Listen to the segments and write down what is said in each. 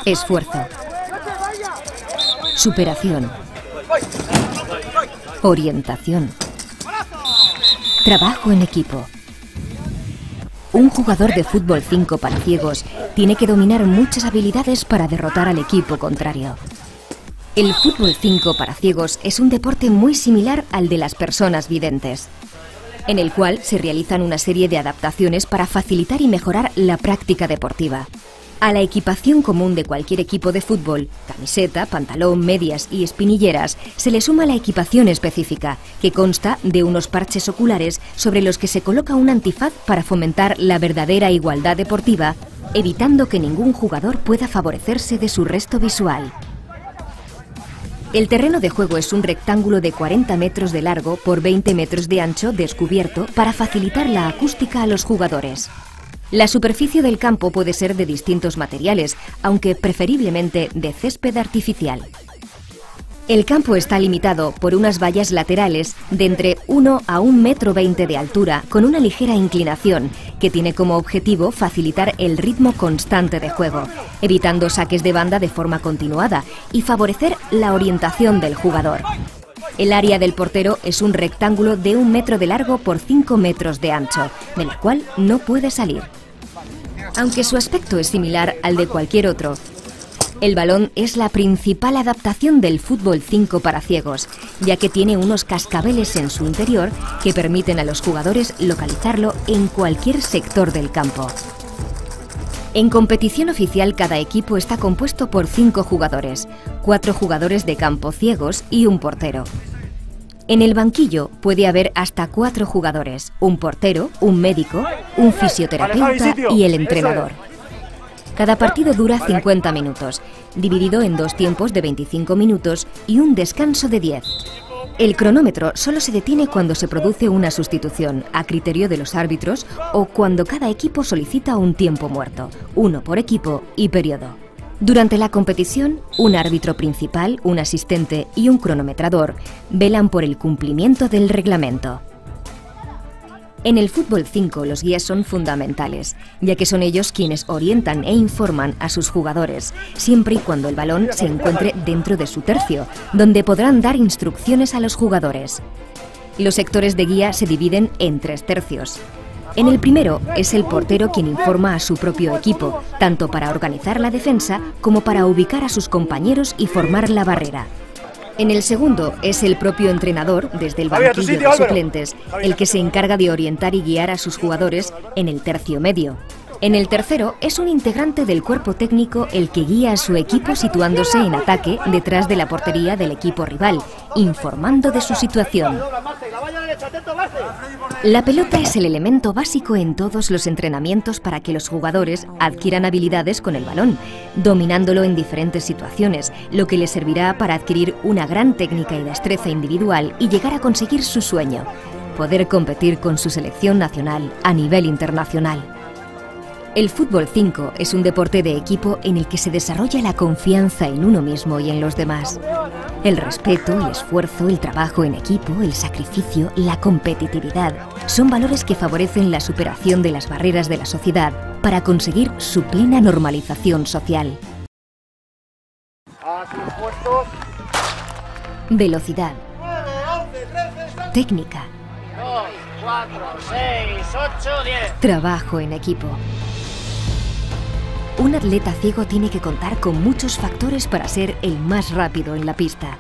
Esfuerzo. Superación. Orientación. Trabajo en equipo. Un jugador de fútbol 5 para ciegos tiene que dominar muchas habilidades para derrotar al equipo contrario. El fútbol 5 para ciegos es un deporte muy similar al de las personas videntes, en el cual se realizan una serie de adaptaciones para facilitar y mejorar la práctica deportiva. A la equipación común de cualquier equipo de fútbol, camiseta, pantalón, medias y espinilleras, se le suma la equipación específica, que consta de unos parches oculares sobre los que se coloca un antifaz para fomentar la verdadera igualdad deportiva, evitando que ningún jugador pueda favorecerse de su resto visual. El terreno de juego es un rectángulo de 40 metros de largo por 20 metros de ancho descubierto para facilitar la acústica a los jugadores. La superficie del campo puede ser de distintos materiales, aunque preferiblemente de césped artificial. El campo está limitado por unas vallas laterales de entre 1 a 1,20 m de altura con una ligera inclinación que tiene como objetivo facilitar el ritmo constante de juego, evitando saques de banda de forma continuada y favorecer la orientación del jugador. El área del portero es un rectángulo de 1 metro de largo por 5 metros de ancho, de la cual no puede salir. Aunque su aspecto es similar al de cualquier otro, el balón es la principal adaptación del fútbol 5 para ciegos, ya que tiene unos cascabeles en su interior que permiten a los jugadores localizarlo en cualquier sector del campo. En competición oficial, cada equipo está compuesto por 5 jugadores, 4 jugadores de campo ciegos y un portero. En el banquillo puede haber hasta 4 jugadores, un portero, un médico, un fisioterapeuta y el entrenador. Cada partido dura 50 minutos, dividido en 2 tiempos de 25 minutos y un descanso de 10. El cronómetro solo se detiene cuando se produce una sustitución, a criterio de los árbitros, o cuando cada equipo solicita un tiempo muerto, uno por equipo y periodo. Durante la competición, un árbitro principal, un asistente y un cronometrador velan por el cumplimiento del reglamento. En el fútbol 5 los guías son fundamentales, ya que son ellos quienes orientan e informan a sus jugadores, siempre y cuando el balón se encuentre dentro de su tercio, donde podrán dar instrucciones a los jugadores. Los sectores de guía se dividen en 3 tercios. En el primero es el portero quien informa a su propio equipo, tanto para organizar la defensa como para ubicar a sus compañeros y formar la barrera. En el segundo es el propio entrenador, desde el banquillo de suplentes, el que se encarga de orientar y guiar a sus jugadores en el tercio medio. En el tercero es un integrante del cuerpo técnico el que guía a su equipo situándose en ataque detrás de la portería del equipo rival, informando de su situación. La pelota es el elemento básico en todos los entrenamientos para que los jugadores adquieran habilidades con el balón, dominándolo en diferentes situaciones, lo que les servirá para adquirir una gran técnica y destreza individual y llegar a conseguir su sueño, poder competir con su selección nacional a nivel internacional. El fútbol 5 es un deporte de equipo en el que se desarrolla la confianza en uno mismo y en los demás. El respeto, el esfuerzo, el trabajo en equipo, el sacrificio, la competitividad son valores que favorecen la superación de las barreras de la sociedad para conseguir su plena normalización social. Velocidad. Técnica. 2, 4, 6, 8, 10. Trabajo en equipo. Un atleta ciego tiene que contar con muchos factores para ser el más rápido en la pista.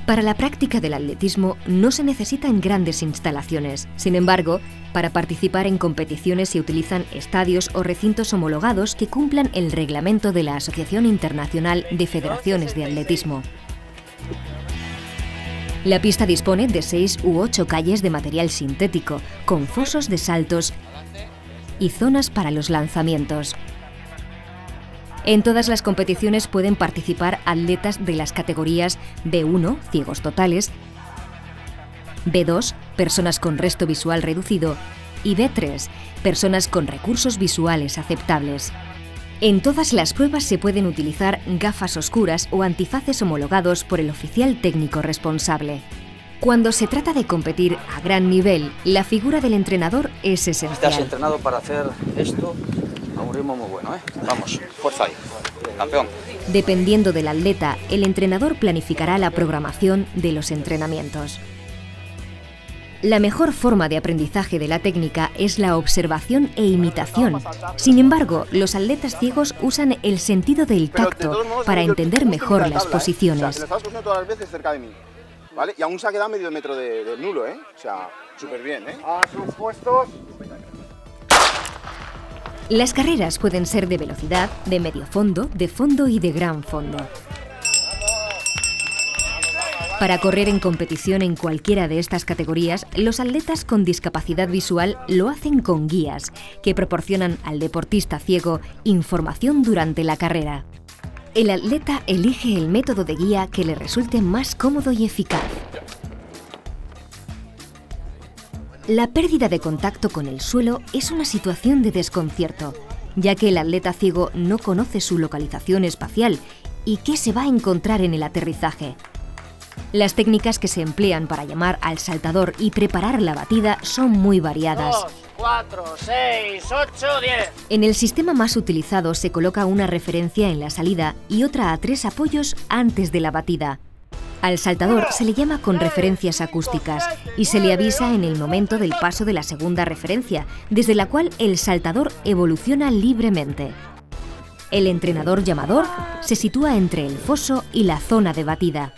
Para la práctica del atletismo no se necesitan grandes instalaciones. Sin embargo, para participar en competiciones se utilizan estadios o recintos homologados que cumplan el reglamento de la Asociación Internacional de Federaciones de Atletismo. La pista dispone de 6 u 8 calles de material sintético, con fosos de saltos y zonas para los lanzamientos. En todas las competiciones pueden participar atletas de las categorías B1, ciegos totales, B2, personas con resto visual reducido, y B3, personas con recursos visuales aceptables. En todas las pruebas se pueden utilizar gafas oscuras o antifaces homologados por el oficial técnico responsable. Cuando se trata de competir a gran nivel, la figura del entrenador es esencial. ¿Estás entrenado para hacer esto? A un ritmo muy bueno, ¿eh? Vamos, fuerza ahí. Campeón. Dependiendo del atleta, el entrenador planificará la programación de los entrenamientos. La mejor forma de aprendizaje de la técnica es la observación e imitación. Sin embargo, los atletas ciegos usan el sentido del tacto para entender mejor las posiciones. O sea, que le estabas cogiendo todas las veces cerca de mí, ¿vale? Y aún se ha quedado medio metro del nulo, ¿eh? O sea, súper bien, ¿eh? A sus puestos. Las carreras pueden ser de velocidad, de medio fondo, de fondo y de gran fondo. Para correr en competición en cualquiera de estas categorías, los atletas con discapacidad visual lo hacen con guías, que proporcionan al deportista ciego información durante la carrera. El atleta elige el método de guía que le resulte más cómodo y eficaz. La pérdida de contacto con el suelo es una situación de desconcierto, ya que el atleta ciego no conoce su localización espacial y qué se va a encontrar en el aterrizaje. Las técnicas que se emplean para llamar al saltador y preparar la batida son muy variadas. 2, 4, 6, 8, 10. En el sistema más utilizado se coloca una referencia en la salida y otra a 3 apoyos antes de la batida. Al saltador se le llama con referencias acústicas y se le avisa en el momento del paso de la segunda referencia, desde la cual el saltador evoluciona libremente. El entrenador llamador se sitúa entre el foso y la zona de batida.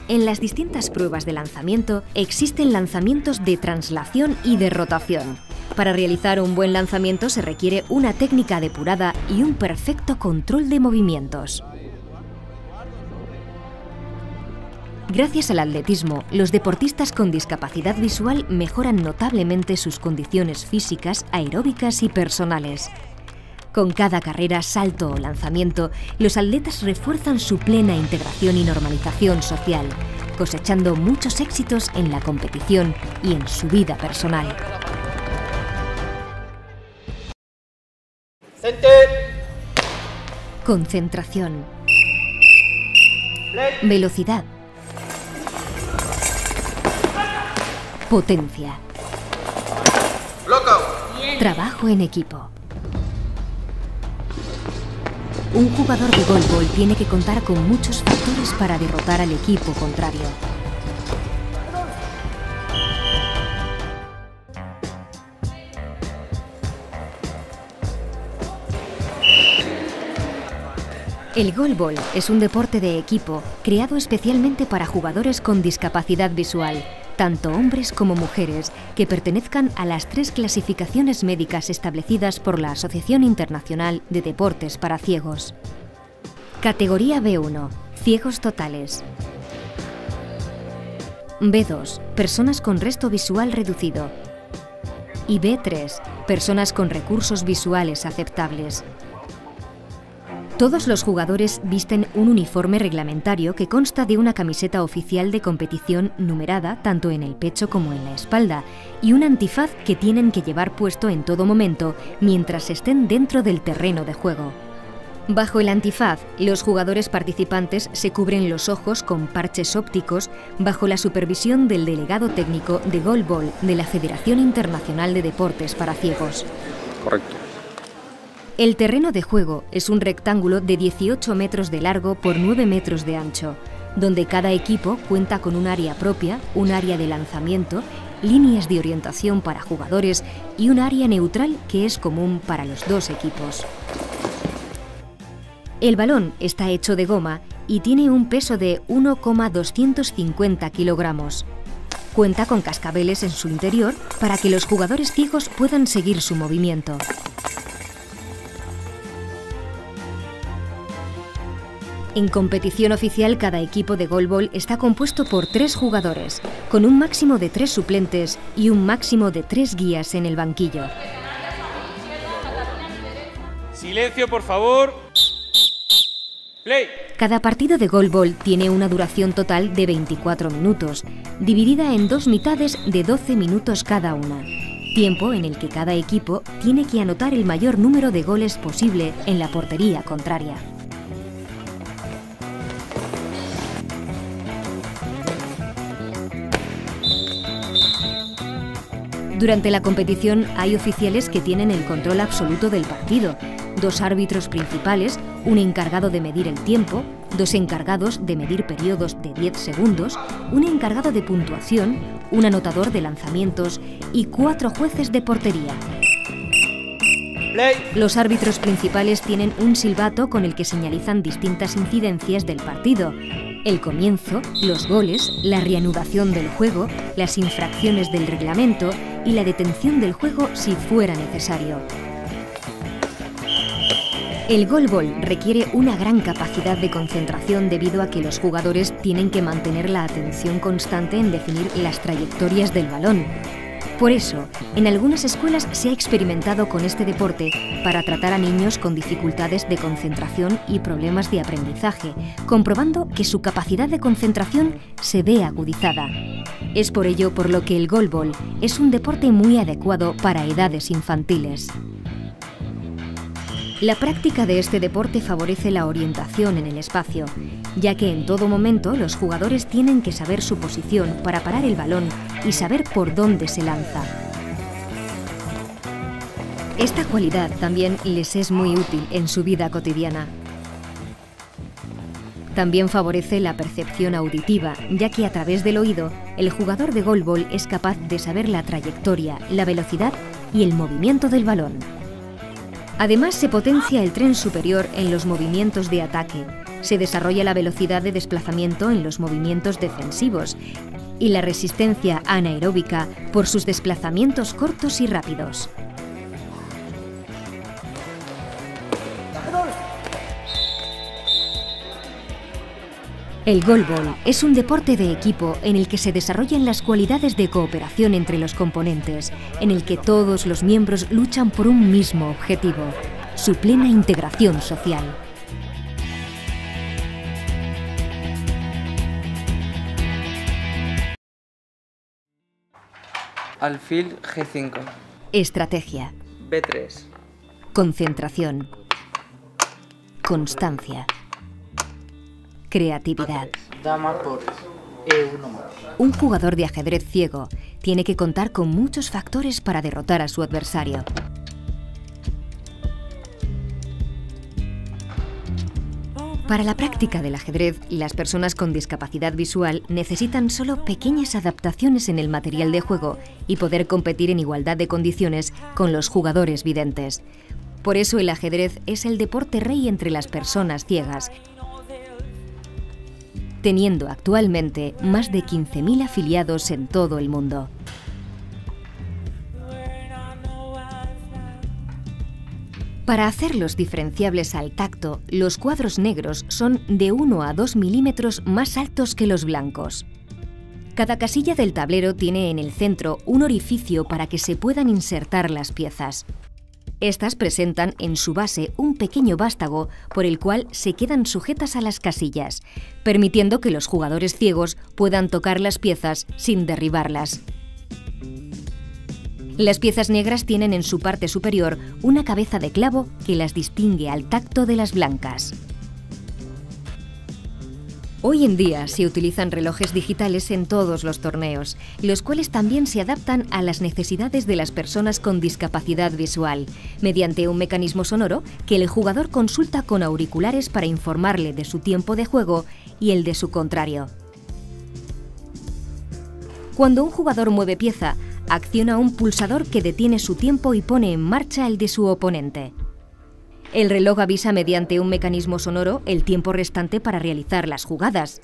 En las distintas pruebas de lanzamiento existen lanzamientos de translación y de rotación. Para realizar un buen lanzamiento se requiere una técnica depurada y un perfecto control de movimientos. Gracias al atletismo, los deportistas con discapacidad visual mejoran notablemente sus condiciones físicas, aeróbicas y personales. Con cada carrera, salto o lanzamiento, los atletas refuerzan su plena integración y normalización social, cosechando muchos éxitos en la competición y en su vida personal. Concentración. Velocidad. Potencia. Trabajo en equipo. Un jugador de goalball tiene que contar con muchos factores para derrotar al equipo contrario. El goalball es un deporte de equipo creado especialmente para jugadores con discapacidad visual, tanto hombres como mujeres, que pertenezcan a las 3 clasificaciones médicas establecidas por la Asociación Internacional de Deportes para Ciegos. Categoría B1, ciegos totales. B2, personas con resto visual reducido. Y B3, personas con recursos visuales aceptables. Todos los jugadores visten un uniforme reglamentario que consta de una camiseta oficial de competición numerada tanto en el pecho como en la espalda y un antifaz que tienen que llevar puesto en todo momento mientras estén dentro del terreno de juego. Bajo el antifaz, los jugadores participantes se cubren los ojos con parches ópticos bajo la supervisión del delegado técnico de goalball de la Federación Internacional de Deportes para Ciegos. Correcto. El terreno de juego es un rectángulo de 18 metros de largo por 9 metros de ancho, donde cada equipo cuenta con un área propia, un área de lanzamiento, líneas de orientación para jugadores y un área neutral que es común para los 2 equipos. El balón está hecho de goma y tiene un peso de 1,250 kilogramos. Cuenta con cascabeles en su interior para que los jugadores ciegos puedan seguir su movimiento. En competición oficial, cada equipo de goalball está compuesto por 3 jugadores, con un máximo de 3 suplentes y un máximo de 3 guías en el banquillo. Silencio, por favor. Play. Cada partido de goalball tiene una duración total de 24 minutos, dividida en 2 mitades de 12 minutos cada una. Tiempo en el que cada equipo tiene que anotar el mayor número de goles posible en la portería contraria. Durante la competición hay oficiales que tienen el control absoluto del partido, 2 árbitros principales, un encargado de medir el tiempo, 2 encargados de medir periodos de 10 segundos, un encargado de puntuación, un anotador de lanzamientos y 4 jueces de portería. Play. Los árbitros principales tienen un silbato con el que señalizan distintas incidencias del partido: el comienzo, los goles, la reanudación del juego, las infracciones del reglamento y la detención del juego si fuera necesario. El goalball requiere una gran capacidad de concentración debido a que los jugadores tienen que mantener la atención constante en definir las trayectorias del balón. Por eso, en algunas escuelas se ha experimentado con este deporte para tratar a niños con dificultades de concentración y problemas de aprendizaje, comprobando que su capacidad de concentración se ve agudizada. Es por ello por lo que el goalball es un deporte muy adecuado para edades infantiles. La práctica de este deporte favorece la orientación en el espacio, ya que en todo momento los jugadores tienen que saber su posición para parar el balón y saber por dónde se lanza. Esta cualidad también les es muy útil en su vida cotidiana. También favorece la percepción auditiva, ya que a través del oído, el jugador de goalball es capaz de saber la trayectoria, la velocidad y el movimiento del balón. Además, se potencia el tren superior en los movimientos de ataque, se desarrolla la velocidad de desplazamiento en los movimientos defensivos y la resistencia anaeróbica por sus desplazamientos cortos y rápidos. El goalball es un deporte de equipo en el que se desarrollan las cualidades de cooperación entre los componentes, en el que todos los miembros luchan por un mismo objetivo: su plena integración social. Alfil G5. Estrategia. B3. Concentración. Constancia. Creatividad. Dama por E1 más. Un jugador de ajedrez ciego tiene que contar con muchos factores para derrotar a su adversario. Para la práctica del ajedrez, las personas con discapacidad visual necesitan solo pequeñas adaptaciones en el material de juego y poder competir en igualdad de condiciones con los jugadores videntes. Por eso el ajedrez es el deporte rey entre las personas ciegas, teniendo actualmente más de 15.000 afiliados en todo el mundo. Para hacerlos diferenciables al tacto, los cuadros negros son de 1 a 2 milímetros más altos que los blancos. Cada casilla del tablero tiene en el centro un orificio para que se puedan insertar las piezas. Estas presentan en su base un pequeño vástago por el cual se quedan sujetas a las casillas, permitiendo que los jugadores ciegos puedan tocar las piezas sin derribarlas. Las piezas negras tienen en su parte superior una cabeza de clavo que las distingue al tacto de las blancas. Hoy en día se utilizan relojes digitales en todos los torneos, los cuales también se adaptan a las necesidades de las personas con discapacidad visual, mediante un mecanismo sonoro que el jugador consulta con auriculares para informarle de su tiempo de juego y el de su contrario. Cuando un jugador mueve pieza, acciona un pulsador que detiene su tiempo y pone en marcha el de su oponente. El reloj avisa mediante un mecanismo sonoro el tiempo restante para realizar las jugadas.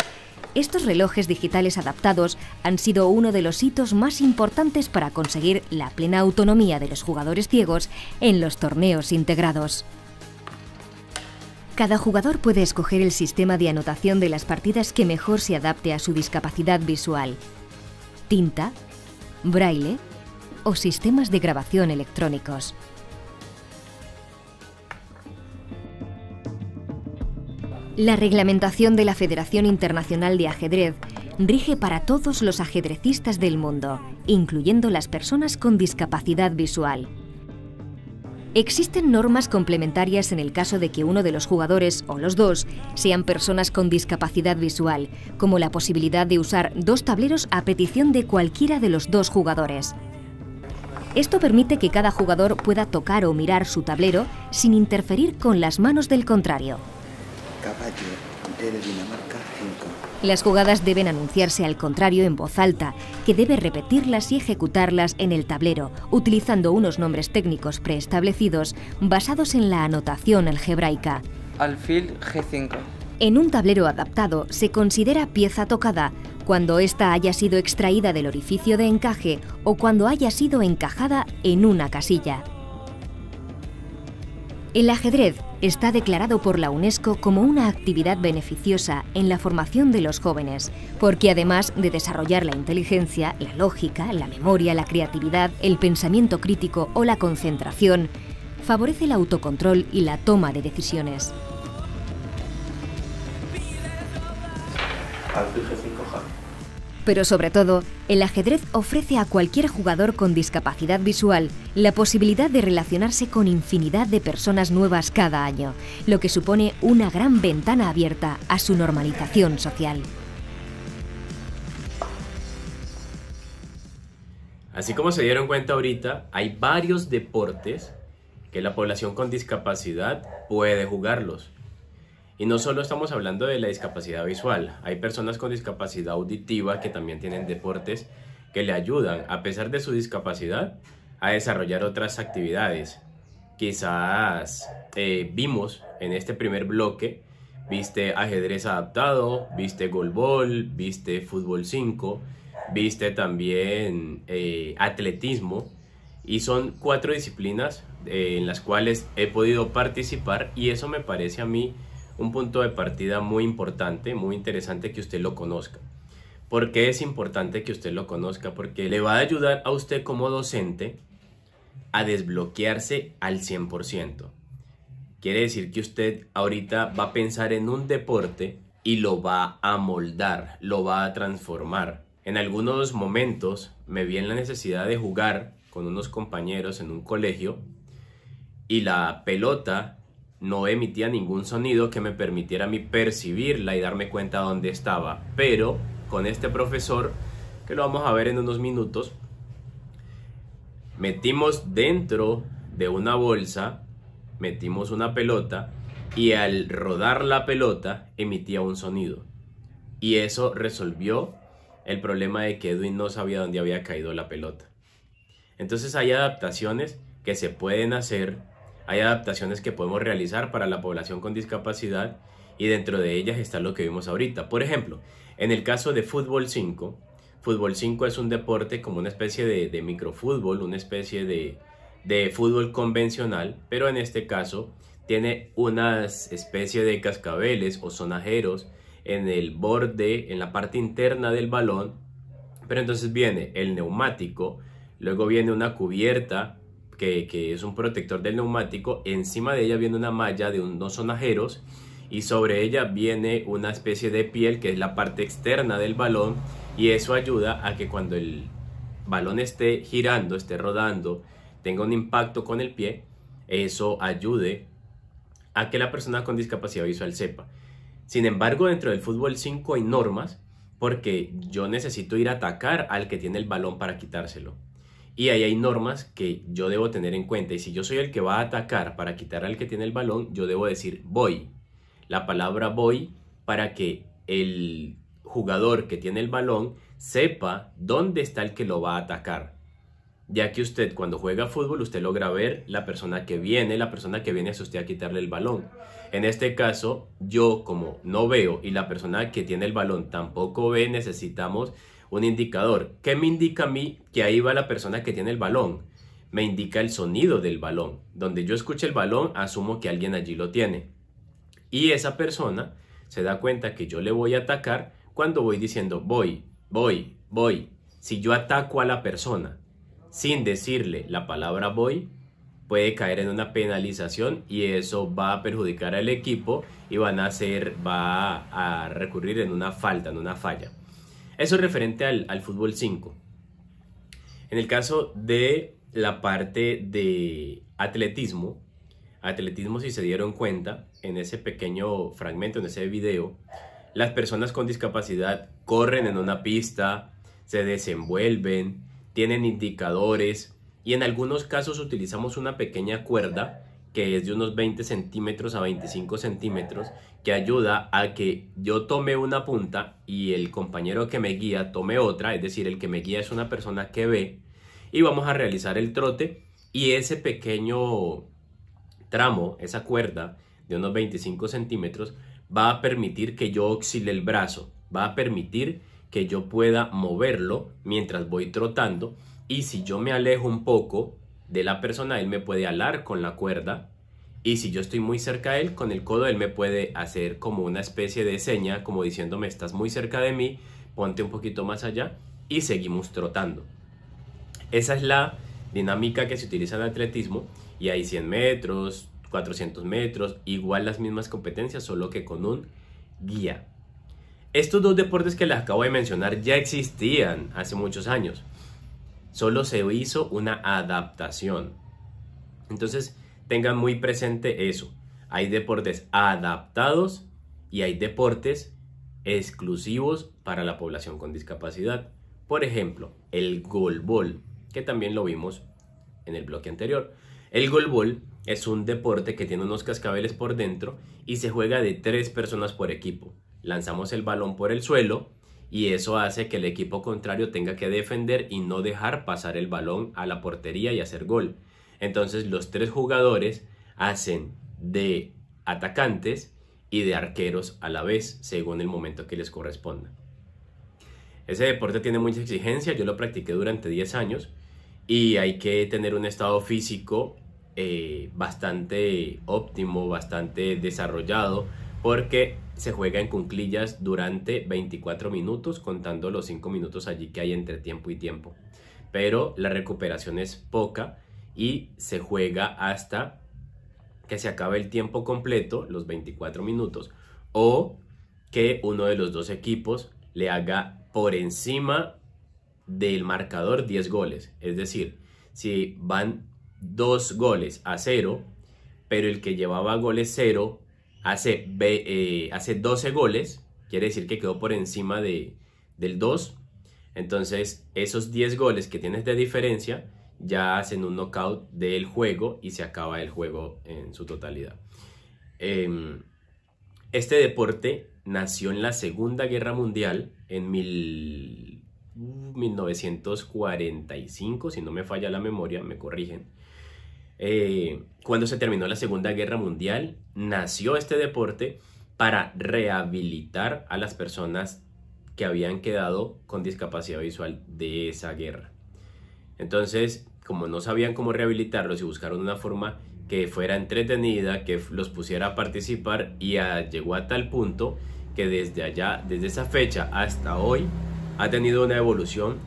Estos relojes digitales adaptados han sido uno de los hitos más importantes para conseguir la plena autonomía de los jugadores ciegos en los torneos integrados. Cada jugador puede escoger el sistema de anotación de las partidas que mejor se adapte a su discapacidad visual: tinta, braille o sistemas de grabación electrónicos. La reglamentación de la Federación Internacional de Ajedrez rige para todos los ajedrecistas del mundo, incluyendo las personas con discapacidad visual. Existen normas complementarias en el caso de que uno de los jugadores o los dos sean personas con discapacidad visual, como la posibilidad de usar dos tableros a petición de cualquiera de los dos jugadores. Esto permite que cada jugador pueda tocar o mirar su tablero sin interferir con las manos del contrario. Caballo del Dinamarca 5. Las jugadas deben anunciarse al contrario en voz alta, que debe repetirlas y ejecutarlas en el tablero, utilizando unos nombres técnicos preestablecidos basados en la anotación algebraica. Alfil G5. En un tablero adaptado se considera pieza tocada cuando ésta haya sido extraída del orificio de encaje o cuando haya sido encajada en una casilla. El ajedrez está declarado por la UNESCO como una actividad beneficiosa en la formación de los jóvenes, porque además de desarrollar la inteligencia, la lógica, la memoria, la creatividad, el pensamiento crítico o la concentración, favorece el autocontrol y la toma de decisiones. Alfil G5 J. Pero sobre todo, el ajedrez ofrece a cualquier jugador con discapacidad visual la posibilidad de relacionarse con infinidad de personas nuevas cada año, lo que supone una gran ventana abierta a su normalización social. Así como se dieron cuenta ahorita, hay varios deportes que la población con discapacidad puede jugarlos. Y no solo estamos hablando de la discapacidad visual, hay personas con discapacidad auditiva que también tienen deportes que le ayudan, a pesar de su discapacidad, a desarrollar otras actividades. Quizás vimos en este primer bloque, viste ajedrez adaptado, viste golbol, viste fútbol 5, viste también atletismo, y son 4 disciplinas en las cuales he podido participar, y eso me parece a mí un punto de partida muy importante, muy interesante que usted lo conozca. ¿Por qué es importante que usted lo conozca? Porque le va a ayudar a usted como docente a desbloquearse al 100%. Quiere decir que usted ahorita va a pensar en un deporte y lo va a moldar, lo va a transformar. En algunos momentos me vi en la necesidad de jugar con unos compañeros en un colegio y la pelota no emitía ningún sonido que me permitiera a mí percibirla y darme cuenta dónde estaba. Pero con este profesor, que lo vamos a ver en unos minutos, metimos dentro de una bolsa, metimos una pelota y al rodar la pelota emitía un sonido. Y eso resolvió el problema de que Edwin no sabía dónde había caído la pelota. Entonces hay adaptaciones que se pueden hacer, hay adaptaciones que podemos realizar para la población con discapacidad y dentro de ellas está lo que vimos ahorita. Por ejemplo, en el caso de fútbol 5, fútbol 5 es un deporte como una especie de microfútbol, una especie de fútbol convencional, pero en este caso tiene una especie de cascabeles o sonajeros en el borde, en la parte interna del balón, pero entonces viene el neumático, luego viene una cubierta que es un protector del neumático, encima de ella viene una malla de unos sonajeros y sobre ella viene una especie de piel que es la parte externa del balón, y eso ayuda a que cuando el balón esté girando, esté rodando, tenga un impacto con el pie, eso ayude a que la persona con discapacidad visual sepa. Sin embargo, dentro del fútbol 5 hay normas porque yo necesito ir a atacar al que tiene el balón para quitárselo. Y ahí hay normas que yo debo tener en cuenta. Y si yo soy el que va a atacar para quitar al que tiene el balón, yo debo decir voy. La palabra voy para que el jugador que tiene el balón sepa dónde está el que lo va a atacar. Ya que usted cuando juega fútbol, usted logra ver la persona que viene hacia usted a quitarle el balón. En este caso, yo como no veo y la persona que tiene el balón tampoco ve, necesitamos un indicador. ¿Qué me indica a mí que ahí va la persona que tiene el balón? Me indica el sonido del balón. Donde yo escuche el balón, asumo que alguien allí lo tiene. Y esa persona se da cuenta que yo le voy a atacar cuando voy diciendo voy, voy, voy. Si yo ataco a la persona sin decirle la palabra voy, puede caer en una penalización y eso va a perjudicar al equipo y va a recurrir en una falta, en una falla. Eso es referente al fútbol 5. En el caso de la parte de atletismo, si se dieron cuenta en ese pequeño fragmento, en ese video, las personas con discapacidad corren en una pista, se desenvuelven, tienen indicadores, y en algunos casos utilizamos una pequeña cuerda que es de unos 20 centímetros a 25 centímetros, que ayuda a que yo tome una punta y el compañero que me guía tome otra, es decir, el que me guía es una persona que ve, y vamos a realizar el trote, y ese pequeño tramo, esa cuerda de unos 25 centímetros, va a permitir que yo oscile el brazo, va a permitir que yo pueda moverlo mientras voy trotando, y si yo me alejo un poco de la persona, él me puede alar con la cuerda, y si yo estoy muy cerca de él, con el codo él me puede hacer como una especie de seña, como diciéndome estás muy cerca de mí, ponte un poquito más allá, y seguimos trotando. Esa es la dinámica que se utiliza en atletismo, y hay 100 metros, 400 metros, igual las mismas competencias, solo que con un guía. Estos dos deportes que les acabo de mencionar ya existían hace muchos años. Solo se hizo una adaptación. Entonces, tengan muy presente eso. Hay deportes adaptados y hay deportes exclusivos para la población con discapacidad. Por ejemplo, el goalball, que también lo vimos en el bloque anterior. El goalball es un deporte que tiene unos cascabeles por dentro y se juega de 3 personas por equipo. Lanzamos el balón por el suelo y eso hace que el equipo contrario tenga que defender y no dejar pasar el balón a la portería y hacer gol. Entonces los 3 jugadores hacen de atacantes y de arqueros a la vez, según el momento que les corresponda. Ese deporte tiene mucha exigencia, yo lo practiqué durante 10 años y hay que tener un estado físico bastante óptimo, bastante desarrollado, porque se juega en cuclillas durante 24 minutos, contando los 5 minutos allí que hay entre tiempo y tiempo. Pero la recuperación es poca y se juega hasta que se acabe el tiempo completo, los 24 minutos, o que uno de los 2 equipos le haga por encima del marcador 10 goles. Es decir, si van 2 goles a 0, pero el que llevaba goles 0 hace 12 goles, quiere decir que quedó por encima del 2. Entonces esos 10 goles que tienes de diferencia ya hacen un knockout del juego y se acaba el juego en su totalidad. Este deporte nació en la Segunda Guerra Mundial en 1945, si no me falla la memoria, me corrigen. Cuando se terminó la Segunda Guerra Mundial, nació este deporte para rehabilitar a las personas que habían quedado con discapacidad visual de esa guerra. Entonces, como no sabían cómo rehabilitarlos y buscaron una forma que fuera entretenida, que los pusiera a participar, y llegó a tal punto que desde esa fecha hasta hoy ha tenido una evolución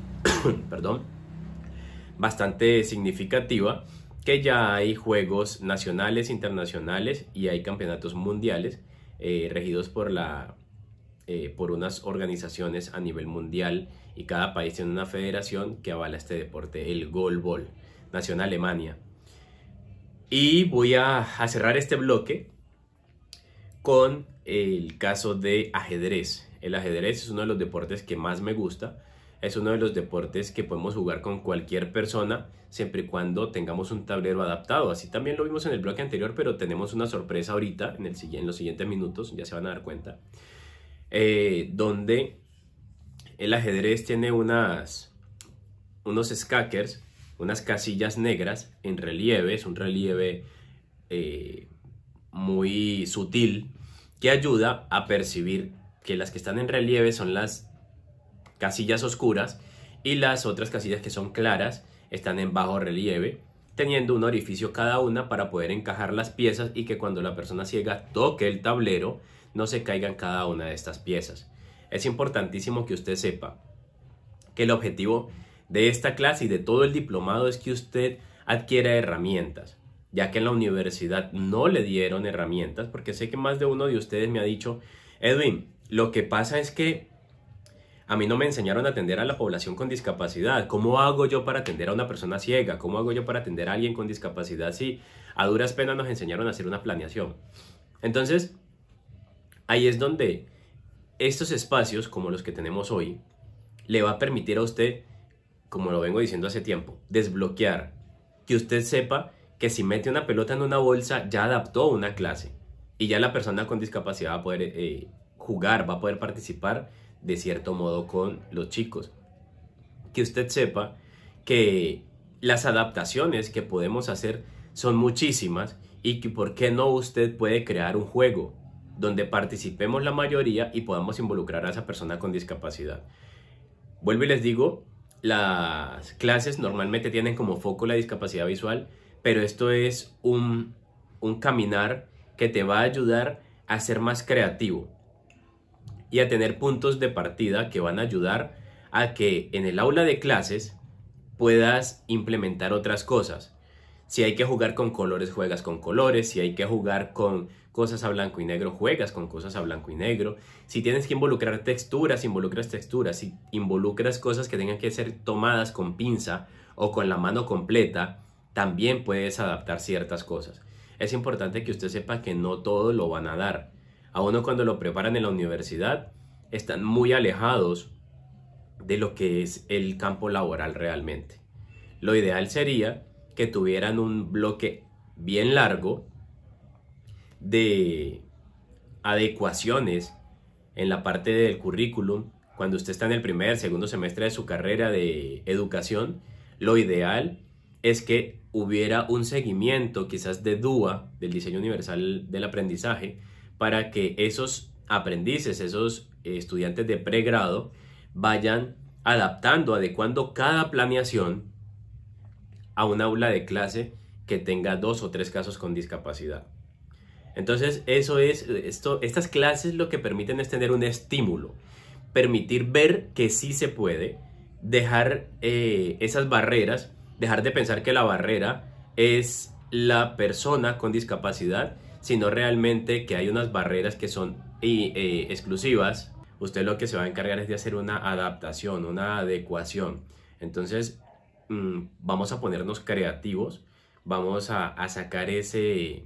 perdón, bastante significativa, que ya hay juegos nacionales, internacionales y hay campeonatos mundiales regidos por unas organizaciones a nivel mundial, y cada país tiene una federación que avala este deporte, el goalball. Nació en Alemania. Y voy a cerrar este bloque con el caso de ajedrez. El ajedrez es uno de los deportes que más me gusta. Es uno de los deportes que podemos jugar con cualquier persona, siempre y cuando tengamos un tablero adaptado. Así también lo vimos en el bloque anterior, pero tenemos una sorpresa ahorita, en los siguientes minutos, ya se van a dar cuenta, donde el ajedrez tiene unos skakers, unas casillas negras en relieve. Es un relieve muy sutil que ayuda a percibir que las que están en relieve son las casillas oscuras y las otras casillas que son claras están en bajo relieve, teniendo un orificio cada una para poder encajar las piezas y que cuando la persona ciega toque el tablero no se caigan cada una de estas piezas. Es importantísimo que usted sepa que el objetivo de esta clase y de todo el diplomado es que usted adquiera herramientas, ya que en la universidad no le dieron herramientas, porque sé que más de uno de ustedes me ha dicho: Edwin, lo que pasa es que a mí no me enseñaron a atender a la población con discapacidad. ¿Cómo hago yo para atender a una persona ciega? ¿Cómo hago yo para atender a alguien con discapacidad si a duras penas nos enseñaron a hacer una planeación? Entonces, ahí es donde estos espacios, como los que tenemos hoy, le va a permitir a usted, como lo vengo diciendo hace tiempo, desbloquear que usted sepa que si mete una pelota en una bolsa ya adaptó una clase y ya la persona con discapacidad va a poder jugar, va a poder participar de cierto modo con los chicos. Que usted sepa que las adaptaciones que podemos hacer son muchísimas y que por qué no usted puede crear un juego donde participemos la mayoría y podamos involucrar a esa persona con discapacidad. Vuelvo y les digo, las clases normalmente tienen como foco la discapacidad visual, pero esto es un caminar que te va a ayudar a ser más creativo y a tener puntos de partida que van a ayudar a que en el aula de clases puedas implementar otras cosas. Si hay que jugar con colores, juegas con colores. Si hay que jugar con cosas a blanco y negro, juegas con cosas a blanco y negro. Si tienes que involucrar texturas, involucras texturas. Si involucras cosas que tengan que ser tomadas con pinza o con la mano completa, también puedes adaptar ciertas cosas. Es importante que usted sepa que no todo lo van a dar. A uno cuando lo preparan en la universidad, están muy alejados de lo que es el campo laboral realmente. Lo ideal sería que tuvieran un bloque bien largo de adecuaciones en la parte del currículum. Cuando usted está en el primer, segundo semestre de su carrera de educación, lo ideal es que hubiera un seguimiento quizás de DUA, del diseño universal del aprendizaje, para que esos aprendices, esos estudiantes de pregrado, vayan adaptando, adecuando cada planeación a un aula de clase que tenga 2 o 3 casos con discapacidad. Entonces estas clases lo que permiten es tener un estímulo, permitir ver que sí se puede, dejar esas barreras, dejar de pensar que la barrera es la persona con discapacidad, sino realmente que hay unas barreras que son exclusivas. Usted lo que se va a encargar es de hacer una adaptación, una adecuación. Entonces vamos a ponernos creativos, vamos a sacar ese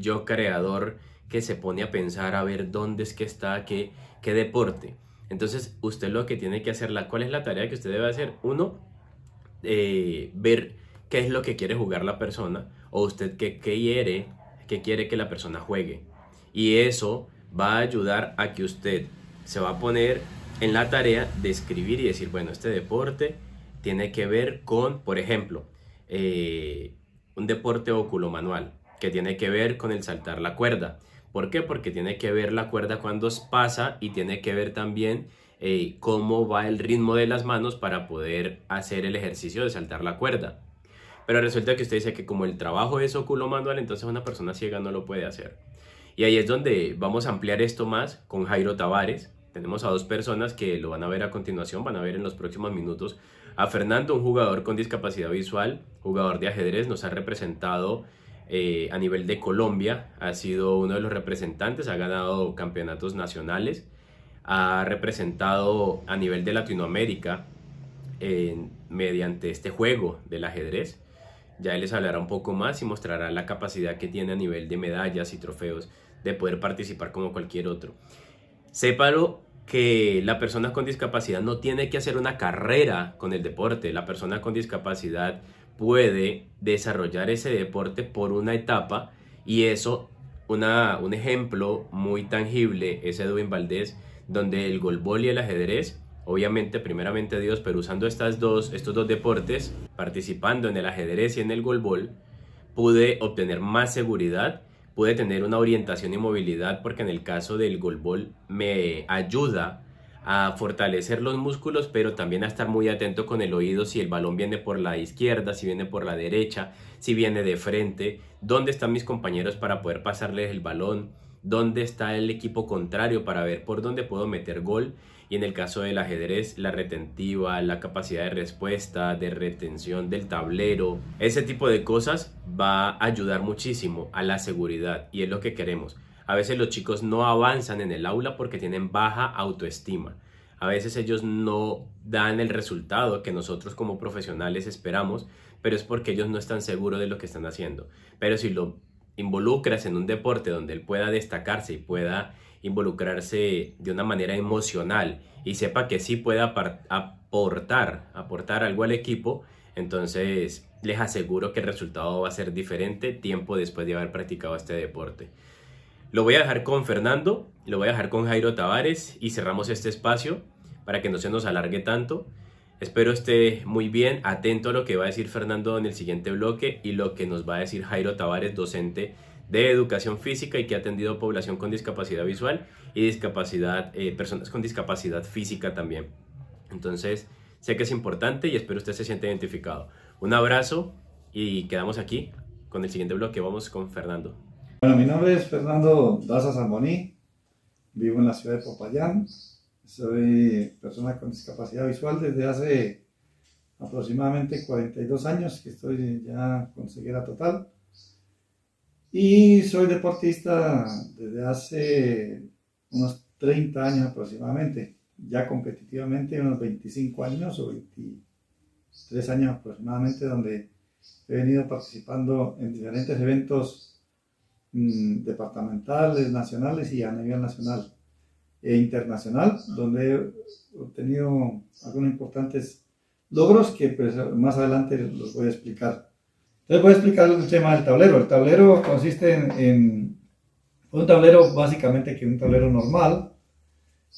yo creador que se pone a pensar a ver dónde es que está, qué deporte. Entonces usted lo que tiene que hacer, ¿cuál es la tarea que usted debe hacer? Uno, ver qué es lo que quiere jugar la persona, o usted qué quiere que la persona juegue, y eso va a ayudar a que usted se va a poner en la tarea de escribir y decir, bueno, este deporte tiene que ver con, por ejemplo, un deporte oculomanual que tiene que ver con el saltar la cuerda. ¿Por qué? Porque tiene que ver la cuerda cuando pasa y tiene que ver también cómo va el ritmo de las manos para poder hacer el ejercicio de saltar la cuerda. Pero resulta que usted dice que como el trabajo es oculomanual, entonces una persona ciega no lo puede hacer. Y ahí es donde vamos a ampliar esto más con Jairo Tavares. Tenemos a 2 personas que lo van a ver a continuación, van a ver en los próximos minutos. A Fernando, un jugador con discapacidad visual, jugador de ajedrez, nos ha representado a nivel de Colombia, ha sido uno de los representantes, ha ganado campeonatos nacionales, ha representado a nivel de Latinoamérica mediante este juego del ajedrez. Ya él les hablará un poco más y mostrará la capacidad que tiene a nivel de medallas y trofeos de poder participar como cualquier otro. Sépalo que la persona con discapacidad no tiene que hacer una carrera con el deporte. La persona con discapacidad puede desarrollar ese deporte por una etapa, y eso, un ejemplo muy tangible es Edwin Valdés, donde el golbol y el ajedrez, obviamente primeramente Dios, pero usando estos dos deportes, participando en el ajedrez y en el golbol, pude obtener más seguridad, pude tener una orientación y movilidad, porque en el caso del golbol me ayuda a fortalecer los músculos, pero también a estar muy atento con el oído, si el balón viene por la izquierda, si viene por la derecha, si viene de frente, dónde están mis compañeros para poder pasarles el balón, dónde está el equipo contrario para ver por dónde puedo meter gol. Y en el caso del ajedrez, la retentiva, la capacidad de respuesta, de retención del tablero, ese tipo de cosas va a ayudar muchísimo a la seguridad, y es lo que queremos. A veces los chicos no avanzan en el aula porque tienen baja autoestima. A veces ellos no dan el resultado que nosotros como profesionales esperamos, pero es porque ellos no están seguros de lo que están haciendo. Pero si lo involucras en un deporte donde él pueda destacarse y pueda involucrarse de una manera emocional y sepa que sí puede aportar algo al equipo, Entonces, les aseguro que el resultado va a ser diferente tiempo después de haber practicado este deporte. Lo voy a dejar con Fernando, lo voy a dejar con Jairo Tavares y cerramos este espacio para que no se nos alargue tanto. Espero esté muy bien, atento a lo que va a decir Fernando en el siguiente bloque y lo que nos va a decir Jairo Tavares, docente de educación física y que ha atendido población con discapacidad visual y personas con discapacidad física también. Entonces, sé que es importante y espero usted se sienta identificado. Un abrazo y quedamos aquí con el siguiente bloque. Vamos con Fernando. Bueno, mi nombre es Fernando Daza Zamboní, vivo en la ciudad de Popayán, soy persona con discapacidad visual desde hace aproximadamente 42 años que estoy ya con ceguera total y soy deportista desde hace unos 30 años aproximadamente, ya competitivamente unos 25 años o 23 años aproximadamente, donde he venido participando en diferentes eventos departamentales, nacionales y a nivel nacional e internacional, donde he obtenido algunos importantes logros que pues, más adelante los voy a explicar. Entonces voy a explicar el tema del tablero. El tablero consiste en un tablero básicamente que un tablero normal,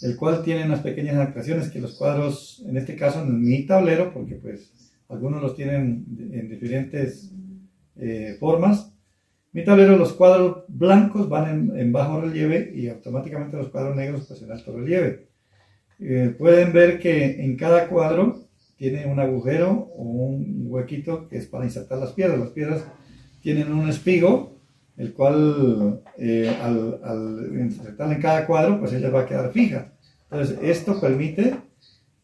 el cual tiene unas pequeñas adaptaciones que los cuadros, en este caso en mi tablero, porque pues algunos los tienen en diferentes formas. Mi tablero, los cuadros blancos van en bajo relieve y automáticamente los cuadros negros pues en alto relieve. Pueden ver que en cada cuadro tiene un agujero o un huequito que es para insertar las piedras. Las piedras tienen un espigo, el cual al insertarla en cada cuadro pues ella va a quedar fija. Entonces esto permite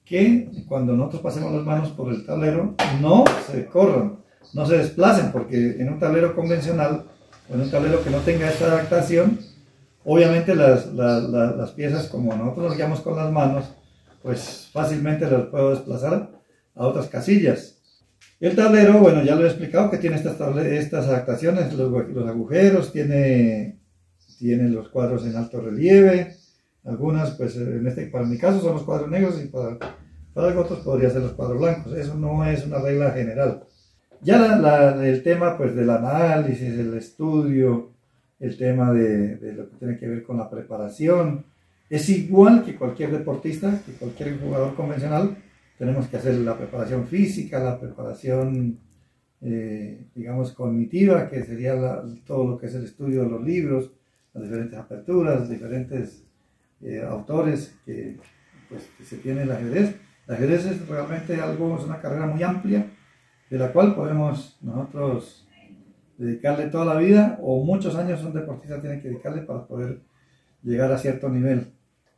que cuando nosotros pasemos las manos por el tablero no se corran, no se desplacen, porque en un tablero convencional o en un tablero que no tenga esta adaptación, obviamente las piezas, como nosotros nos guiamos con las manos, pues fácilmente las puedo desplazar a otras casillas. El tablero, bueno, ya lo he explicado que tiene estas adaptaciones, los agujeros, tiene los cuadros en alto relieve, algunas, pues para mi caso son los cuadros negros y para otros podría ser los cuadros blancos. Eso no es una regla general. Ya el tema pues del análisis, el estudio, el tema de lo que tiene que ver con la preparación, es igual que cualquier deportista, que cualquier jugador convencional. Tenemos que hacer la preparación física, la preparación, digamos, cognitiva, que sería todo lo que es el estudio de los libros, las diferentes aperturas, diferentes autores que se tiene el ajedrez. El ajedrez es realmente es una carrera muy amplia, de la cual podemos nosotros dedicarle toda la vida, o muchos años un deportista tiene que dedicarle para poder llegar a cierto nivel.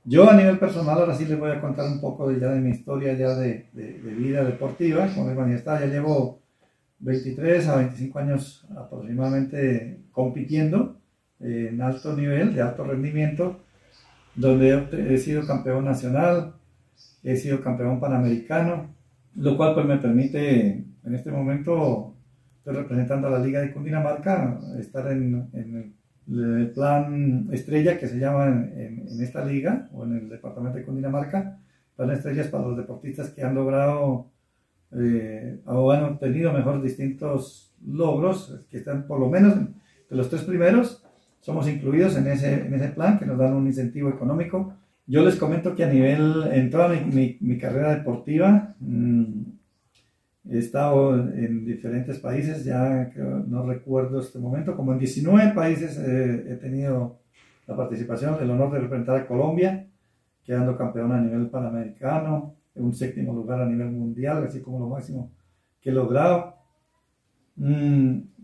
Yo a nivel personal ahora sí les voy a contar un poco de mi historia ya de vida deportiva. Como les manifestaba, ya llevo 23 a 25 años aproximadamente compitiendo en alto nivel, de alto rendimiento, donde he sido campeón nacional, he sido campeón panamericano, lo cual pues me permite, en este momento estoy representando a la Liga de Cundinamarca, estar en el plan estrella que se llama en esta liga, o en el departamento de Cundinamarca. Plan estrellas para los deportistas que han logrado o han obtenido mejor distintos logros, que están por lo menos de los 3 primeros, somos incluidos en ese plan, que nos dan un incentivo económico. Yo les comento que en toda mi carrera deportiva, he estado en diferentes países, ya no recuerdo este momento, como en 19 países he tenido la participación, el honor de representar a Colombia, quedando campeón a nivel panamericano, en un 7º lugar a nivel mundial, así como lo máximo que he logrado.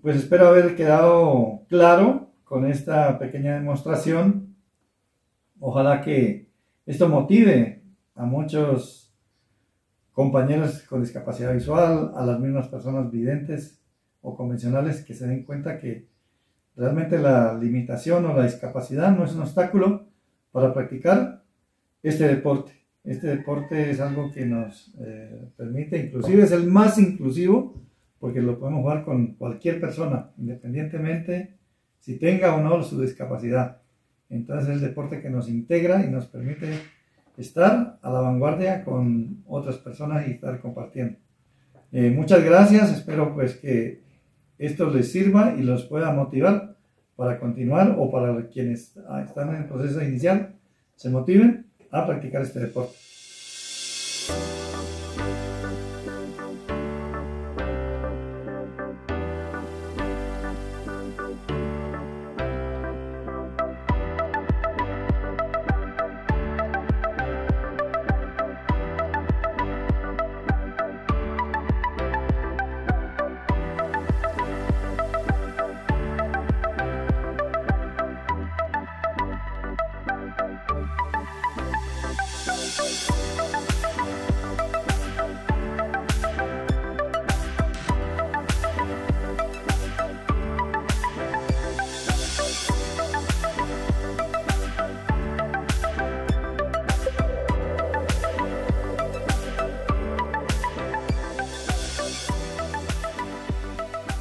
Pues espero haber quedado claro con esta pequeña demostración. Ojalá que esto motive a muchos compañeros con discapacidad visual, a las mismas personas videntes o convencionales, que se den cuenta que realmente la limitación o la discapacidad no es un obstáculo para practicar este deporte. Este deporte es algo que nos permite, inclusive es el más inclusivo, porque lo podemos jugar con cualquier persona, independientemente si tenga o no su discapacidad. Entonces es el deporte que nos integra y nos permite estar a la vanguardia con otras personas y estar compartiendo. Muchas gracias, espero pues que esto les sirva y los pueda motivar para continuar, o para quienes están en el proceso inicial, se motiven a practicar este deporte.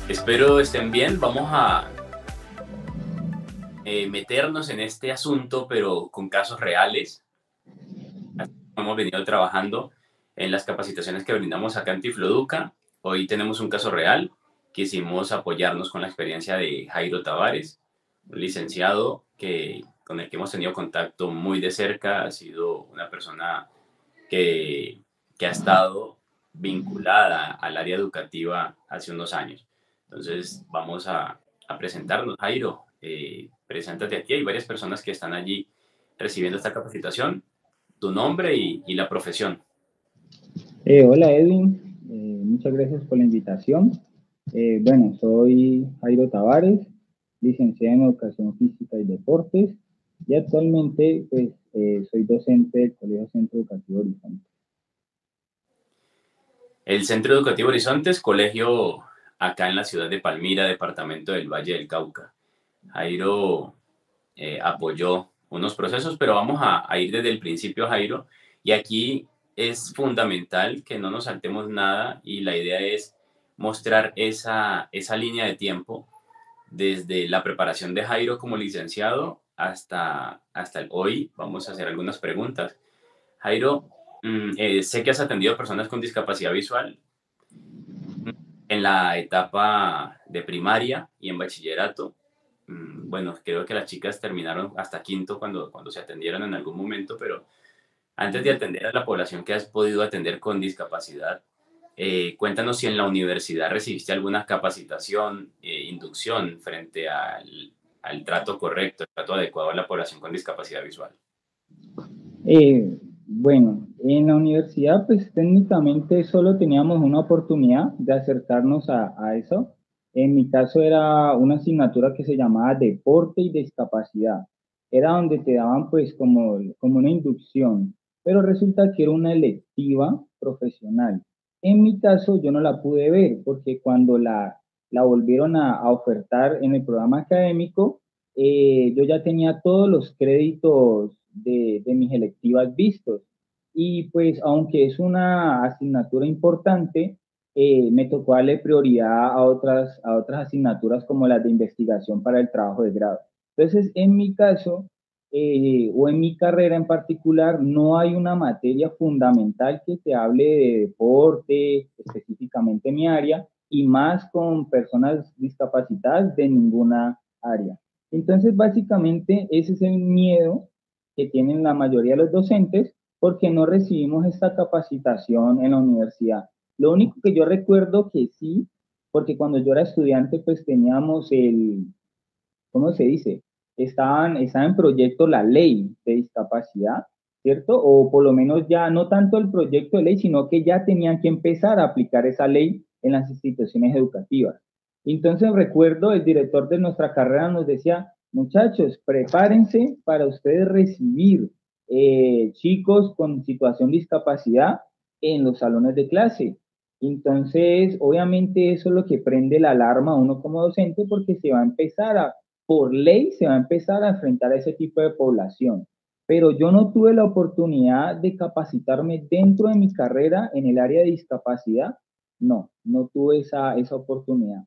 Espero estén bien. Vamos a meternos en este asunto, pero con casos reales. Hemos venido trabajando en las capacitaciones que brindamos acá en Tifloduca. Hoy tenemos un caso real. Quisimos apoyarnos con la experiencia de Jairo Tavares, un licenciado con el que hemos tenido contacto muy de cerca. Ha sido una persona que ha estado vinculada al área educativa hace unos años. Entonces vamos a presentarnos. Jairo, preséntate aquí. Hay varias personas que están allí recibiendo esta capacitación. Tu nombre y la profesión. Hola Edwin, muchas gracias por la invitación. Bueno, soy Jairo Tavares, licenciado en Educación Física y Deportes, y actualmente pues, soy docente del Colegio Centro Educativo Horizontes. El Centro Educativo Horizontes, colegio acá en la ciudad de Palmira, departamento del Valle del Cauca. Jairo apoyó unos procesos, pero vamos a ir desde el principio, Jairo, y aquí es fundamental que no nos saltemos nada, y la idea es mostrar esa línea de tiempo desde la preparación de Jairo como licenciado hasta el hoy. Vamos a hacer algunas preguntas. Jairo, sé que has atendido a personas con discapacidad visual en la etapa de primaria y en bachillerato. Bueno, creo que las chicas terminaron hasta quinto cuando se atendieron en algún momento, pero antes de atender a la población que has podido atender con discapacidad, cuéntanos si en la universidad recibiste alguna capacitación, inducción frente al trato correcto, el trato adecuado a la población con discapacidad visual. Bueno, en la universidad pues técnicamente solo teníamos una oportunidad de acercarnos a eso. En mi caso era una asignatura que se llamaba Deporte y Discapacidad. Era donde te daban pues como una inducción, pero resulta que era una electiva profesional. En mi caso yo no la pude ver porque cuando la volvieron a ofertar en el programa académico, yo ya tenía todos los créditos de mis electivas vistos. Y pues aunque es una asignatura importante, me tocó darle prioridad a otras asignaturas como las de investigación para el trabajo de grado. Entonces, en mi caso, o en mi carrera en particular, no hay una materia fundamental que te hable de deporte, específicamente mi área, y más con personas discapacitadas de ninguna área. Entonces, básicamente, ese es el miedo que tienen la mayoría de los docentes porque no recibimos esta capacitación en la universidad. Lo único que yo recuerdo que sí, porque cuando yo era estudiante, pues teníamos ¿cómo se dice? Estaba en proyecto la ley de discapacidad, ¿cierto? O por lo menos ya no tanto el proyecto de ley, sino que ya tenían que empezar a aplicar esa ley en las instituciones educativas. Entonces recuerdo el director de nuestra carrera nos decía, muchachos, prepárense para ustedes recibir chicos con situación de discapacidad en los salones de clase. Entonces, obviamente eso es lo que prende la alarma a uno como docente porque por ley se va a empezar a enfrentar a ese tipo de población. Pero yo no tuve la oportunidad de capacitarme dentro de mi carrera en el área de discapacidad. No tuve esa oportunidad.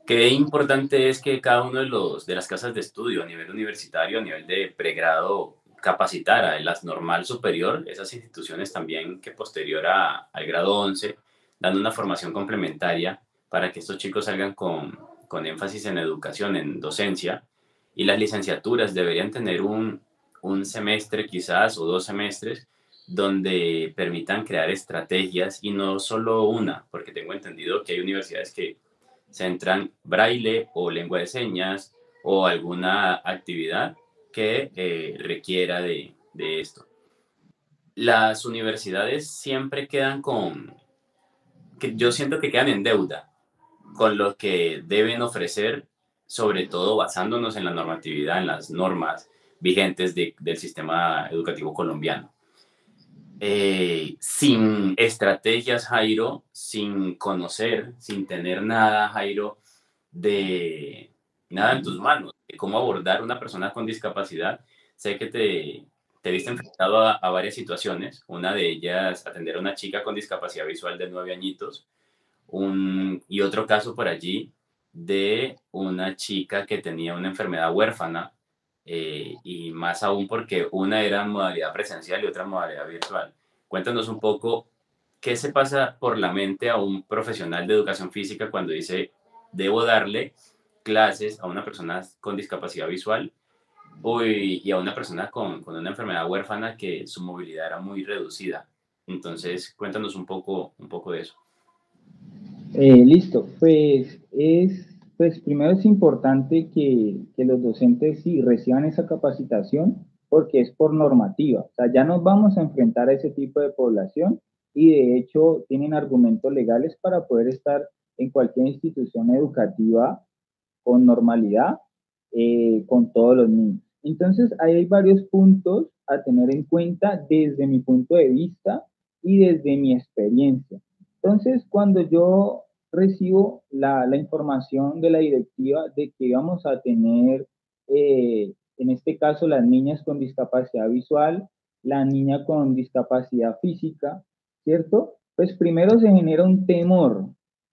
Qué importante es que cada uno de las casas de estudio a nivel universitario, a nivel de pregrado, capacitar a la normal superior, esas instituciones también que posterior al grado 11, dando una formación complementaria para que estos chicos salgan con énfasis en educación, en docencia, y las licenciaturas deberían tener un semestre quizás o 2 semestres donde permitan crear estrategias y no solo una, porque tengo entendido que hay universidades que centran braille o lengua de señas o alguna actividad que requiera de esto. Las universidades siempre quedan yo siento que quedan en deuda con lo que deben ofrecer, sobre todo basándonos en la normatividad, en las normas vigentes del sistema educativo colombiano. Sin estrategias, Jairo, sin conocer, sin tener nada, Jairo, de nada en tus manos, de cómo abordar a una persona con discapacidad. Sé que te viste enfrentado a varias situaciones, una de ellas atender a una chica con discapacidad visual de 9 añitos, y otro caso por allí de una chica que tenía una enfermedad huérfana, y más aún porque una era en modalidad presencial y otra en modalidad virtual. Cuéntanos un poco qué se pasa por la mente a un profesional de educación física cuando dice, debo darle clases a una persona con discapacidad visual y a una persona con una enfermedad huérfana que su movilidad era muy reducida. Entonces, cuéntanos un poco de eso. Listo, pues primero es importante que los docentes sí reciban esa capacitación porque es por normativa, o sea, ya nos vamos a enfrentar a ese tipo de población y de hecho tienen argumentos legales para poder estar en cualquier institución educativa con normalidad, con todos los niños. Entonces, ahí hay varios puntos a tener en cuenta desde mi punto de vista y desde mi experiencia. Entonces, cuando yo recibo la información de la directiva de que íbamos a tener, en este caso, las niñas con discapacidad visual, la niña con discapacidad física, ¿cierto? Pues primero se genera un temor,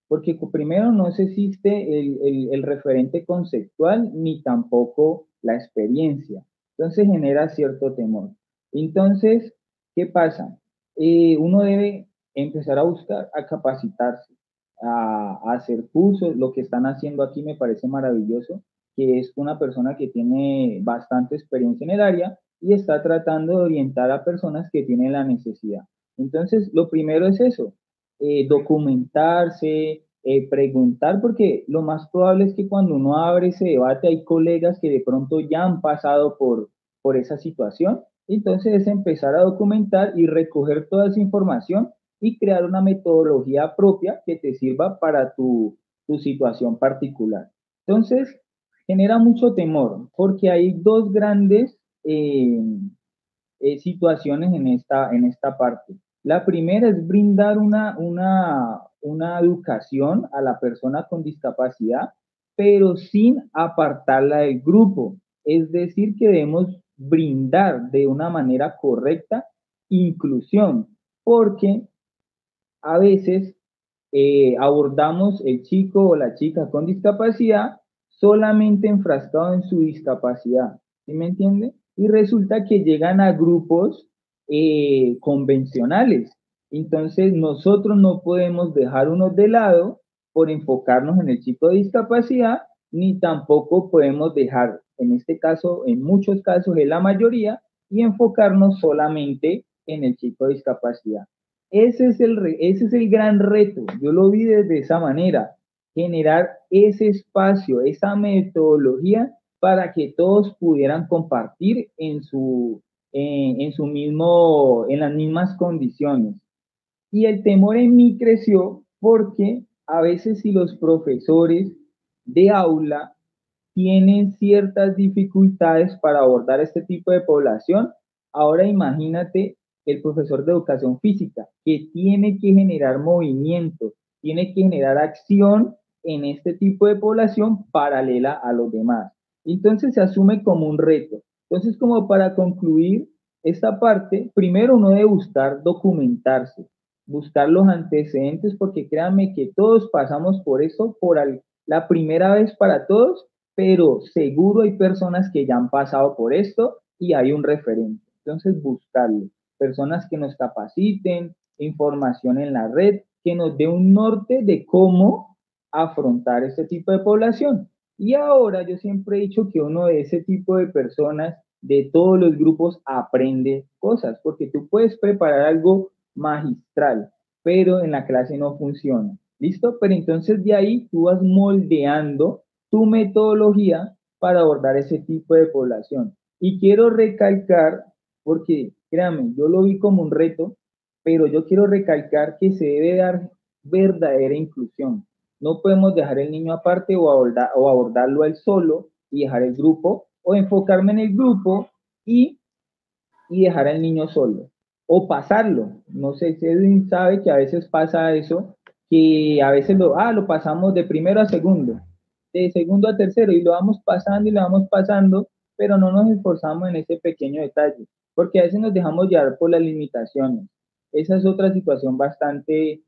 porque primero no se existe el referente conceptual ni tampoco la experiencia. Entonces genera cierto temor. Entonces, ¿qué pasa? Uno debe empezar a buscar, a capacitarse, a hacer cursos. Lo que están haciendo aquí me parece maravilloso, que es una persona que tiene bastante experiencia en el área y está tratando de orientar a personas que tienen la necesidad. Entonces, lo primero es eso, documentarse, preguntar, porque lo más probable es que cuando uno abre ese debate hay colegas que de pronto ya han pasado por esa situación. Entonces es empezar a documentar y recoger toda esa información y crear una metodología propia que te sirva para tu situación particular. Entonces, genera mucho temor porque hay dos grandes situaciones en esta parte. La primera es brindar una educación a la persona con discapacidad, pero sin apartarla del grupo. Es decir, que debemos brindar de una manera correcta inclusión, porque a veces abordamos el chico o la chica con discapacidad solamente enfrascado en su discapacidad, ¿sí me entiende? Y resulta que llegan a grupos convencionales. Entonces nosotros no podemos dejar unos de lado por enfocarnos en el chico de discapacidad, ni tampoco podemos dejar, en este caso, en muchos casos, en la mayoría, y enfocarnos solamente en el chico de discapacidad. Ese es el gran reto. Yo lo vi desde esa manera, generar ese espacio, esa metodología para que todos pudieran compartir en las mismas condiciones. Y el temor en mí creció porque a veces si los profesores de aula tienen ciertas dificultades para abordar este tipo de población, ahora imagínate el profesor de educación física que tiene que generar movimiento, tiene que generar acción en este tipo de población paralela a los demás. Entonces se asume como un reto. Entonces, como para concluir esta parte, primero uno debe buscar documentarse, buscar los antecedentes, porque créanme que todos pasamos por eso, la primera vez para todos, pero seguro hay personas que ya han pasado por esto y hay un referente. Entonces, buscarlo. Personas que nos capaciten, información en la red, que nos dé un norte de cómo afrontar este tipo de población. Y ahora yo siempre he dicho que uno de ese tipo de personas, de todos los grupos, aprende cosas, porque tú puedes preparar algo magistral, pero en la clase no funciona. ¿Listo? Pero entonces de ahí tú vas moldeando tu metodología para abordar ese tipo de población. Y quiero recalcar, porque créanme, yo lo vi como un reto, pero yo quiero recalcar que se debe dar verdadera inclusión. No podemos dejar el niño aparte o abordarlo él solo y dejar el grupo, o enfocarme en el grupo y dejar al niño solo, o pasarlo. No sé si Edwin sabe que a veces pasa eso, que a veces lo pasamos de primero a segundo, de segundo a tercero, y lo vamos pasando y lo vamos pasando, pero no nos esforzamos en ese pequeño detalle, porque a veces nos dejamos llevar por las limitaciones. Esa es otra situación bastante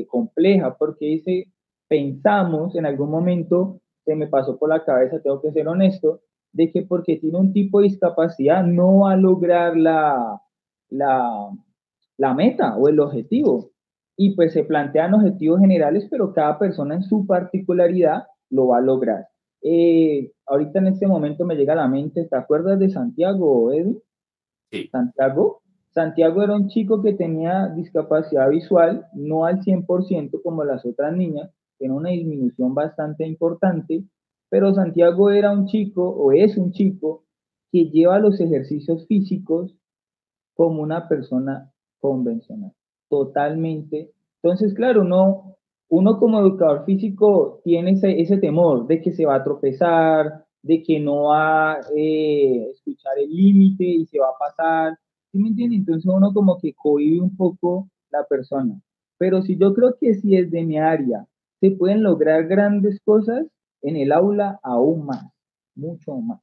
compleja, porque pensamos en algún momento, se me pasó por la cabeza, tengo que ser honesto, de que porque tiene un tipo de discapacidad no va a lograr la meta o el objetivo. Y pues se plantean objetivos generales, pero cada persona en su particularidad lo va a lograr. Ahorita en este momento me llega a la mente, ¿te acuerdas de Santiago, Edu? Sí. Santiago era un chico que tenía discapacidad visual, no al 100% como las otras niñas, era una disminución bastante importante, pero Santiago era un chico, o es un chico, que lleva los ejercicios físicos como una persona convencional, totalmente. Entonces, claro, uno como educador físico tiene ese temor de que se va a tropezar, de que no va a escuchar el límite y se va a pasar, ¿sí me entiende? Entonces uno como que cohíbe un poco la persona. Pero si yo creo que si es de mi área se pueden lograr grandes cosas, en el aula aún más, mucho más.